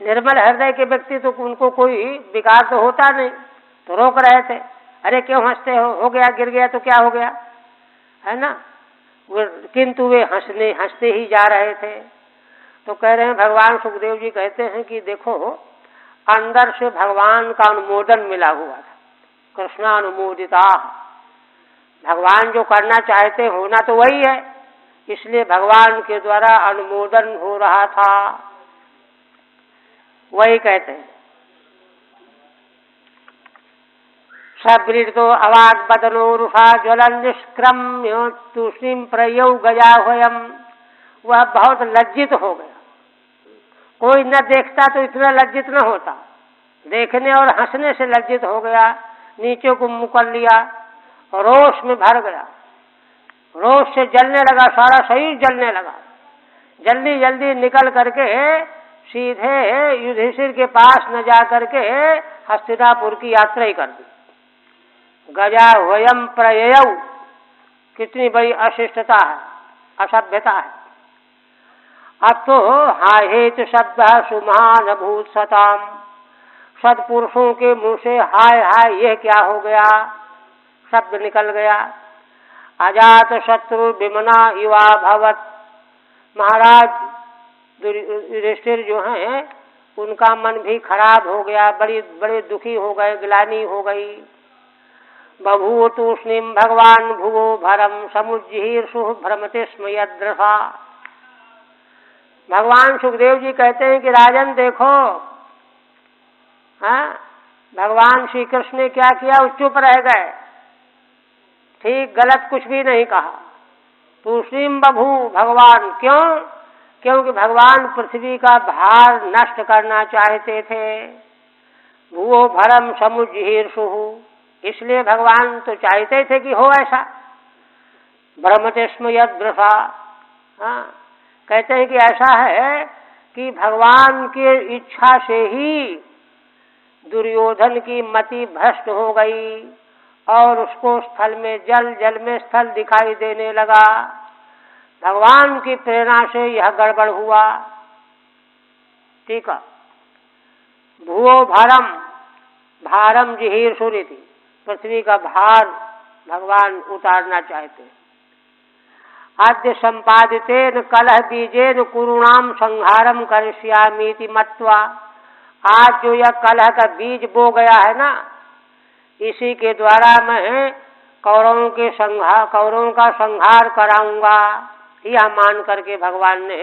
निर्मल हृदय के व्यक्ति तो उनको कोई विकार तो होता नहीं, तो रोक रहे थे, अरे क्यों हंसते हो गया, गिर गया तो क्या हो गया, है ना। किंतु वे हंसते ही जा रहे थे। तो कह रहे हैं, भगवान सुखदेव जी कहते हैं कि देखो, अंदर से भगवान का अनुमोदन मिला हुआ था, कृष्णानुमोदिता। भगवान जो करना चाहते होना तो वही है, इसलिए भगवान के द्वारा अनुमोदन हो रहा था, वही कहते हैं। सवृतो अवाक बदनो रुषा ज्वलन निष्क्रम्य तूष्णीम प्रयौ गया होयम। वह बहुत लज्जित हो गया। कोई न देखता तो इतना लज्जित न होता, देखने और हंसने से लज्जित हो गया, नीचे को मुँह कर लिया और रोष में भर गया, रोष से जलने लगा, सारा शरीर जलने लगा। जल्दी जल्दी निकल करके सीधे युधिष्ठिर के पास न जा करके हस्तिनापुर की यात्रा ही कर दी। गजा वयम प्रययौ, कितनी बड़ी अशिष्टता है, असभ्यता है। अब तो हाहेत शब्द सुमहान भूत सताम, सत्पुरुषों के मुंह से हाय हाय यह क्या हो गया शब्द निकल गया। अजात शत्रु विमना युवा भवत, महाराज युधिष्ठिर जो हैं उनका मन भी खराब हो गया, बड़े दुखी हो गए, ग्लानि हो गई। बभूव तूष्णीम भगवान भुवो भरम समुज्जीर्षु भ्रमते स्म यद्रसा। भगवान सुखदेव जी कहते हैं कि राजन देखो, हाँ, भगवान श्री कृष्ण ने क्या किया, वो चुप रह गए, ठीक गलत कुछ भी नहीं कहा। तूष्णीम बभू भगवान, क्यों? क्योंकि भगवान पृथ्वी का भार नष्ट करना चाहते थे। भूवो भरम समुज्जीर्षु, इसलिए भगवान तो चाहते थे कि हो ऐसा। भ्रमते स्म यद्रसा, हाँ, कहते हैं कि ऐसा है कि भगवान की इच्छा से ही दुर्योधन की मति भ्रष्ट हो गई और उसको स्थल में जल में स्थल दिखाई देने लगा। भगवान की प्रेरणा से यह गड़बड़ हुआ। ठीक है। भूवो भारम, भारम जिहीर सुरीति, पृथ्वी का भार भगवान उतारना चाहते। आद्य संपादितेन कलह बीजेन कुरुणाम संहारम करिष्यामीति मत्वा। आज जो यह कलह का बीज बो गया है ना, इसी के द्वारा मैं कौरवों का संहार कराऊंगा, यह मान करके भगवान ने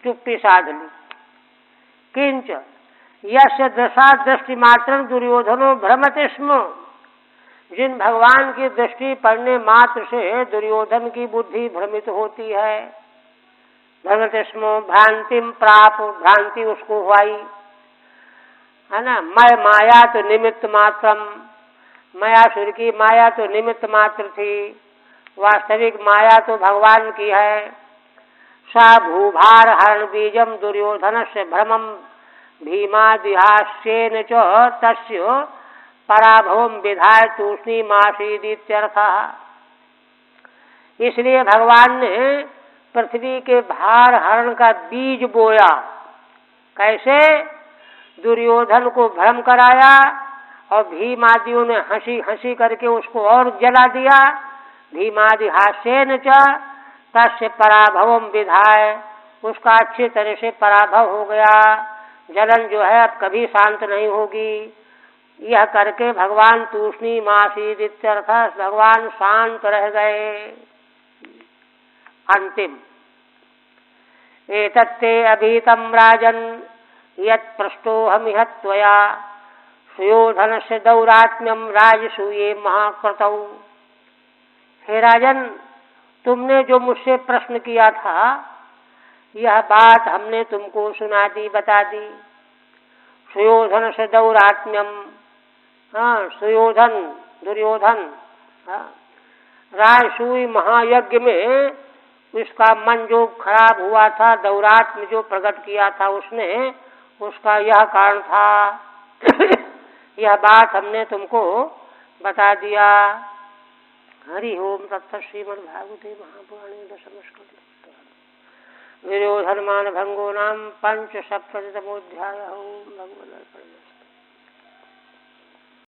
चुप्पी साध ली। किंच यस्य दशा दृष्टि मात्र दुर्योधनो भ्रमते स्म, जिन भगवान की दृष्टि पड़ने मात्र से दुर्योधन की बुद्धि भ्रमित होती है। भ्रमते स्म भ्रांतिम प्राप, भ्रांति उसको हुई, है ना। मैं माया तो निमित्त मात्रम, मायासुर की माया तो निमित्त मात्र थी, वास्तविक माया तो भगवान की है। सा भूभार हरण बीजम दुर्योधन से भ्रमम भीमादिहास्येन च तस्य पराभवम विधाय तूष्णीमासीदित्यर्थः। इसलिए भगवान ने पृथ्वी के भार हरण का बीज बोया। कैसे? दुर्योधन को भ्रम कराया और भीमादियों ने हंसी हंसी करके उसको और जला दिया। भीमादि हास्येन च तस्य पराभवम विधाय, उसका अच्छी तरह से पराभव हो गया। जलन जो है अब कभी शांत नहीं होगी। यह करके भगवान तूष्णीमासीद इत्यर्थ, भगवान शांत रह गए। अंतिम एतत्ते अभीतम राजन यत् पृष्टोहमिह त्वया सुयोधनस्य दौरात्म्यम राजसूये महाकृतौ। हे राजन, तुमने जो मुझसे प्रश्न किया था, यह बात हमने तुमको सुना दी, बता दी। सुयोधन से दौरात्म्यम, हाँ, सुयोधन दुर्योधन, हाँ, राजसूय महायज्ञ में उसका मन जो खराब हुआ था, दौरात्म्य जो प्रकट किया था उसने, उसका यह कारण था। यह बात हमने तुमको बता दिया। हरि ओम तत्सत्। श्रीमद्भागवते महापुराणे दशम स्कंधे विरोधर्मान भंगो नाम पंच सप्तमोध्याय। भगवद अर्पण।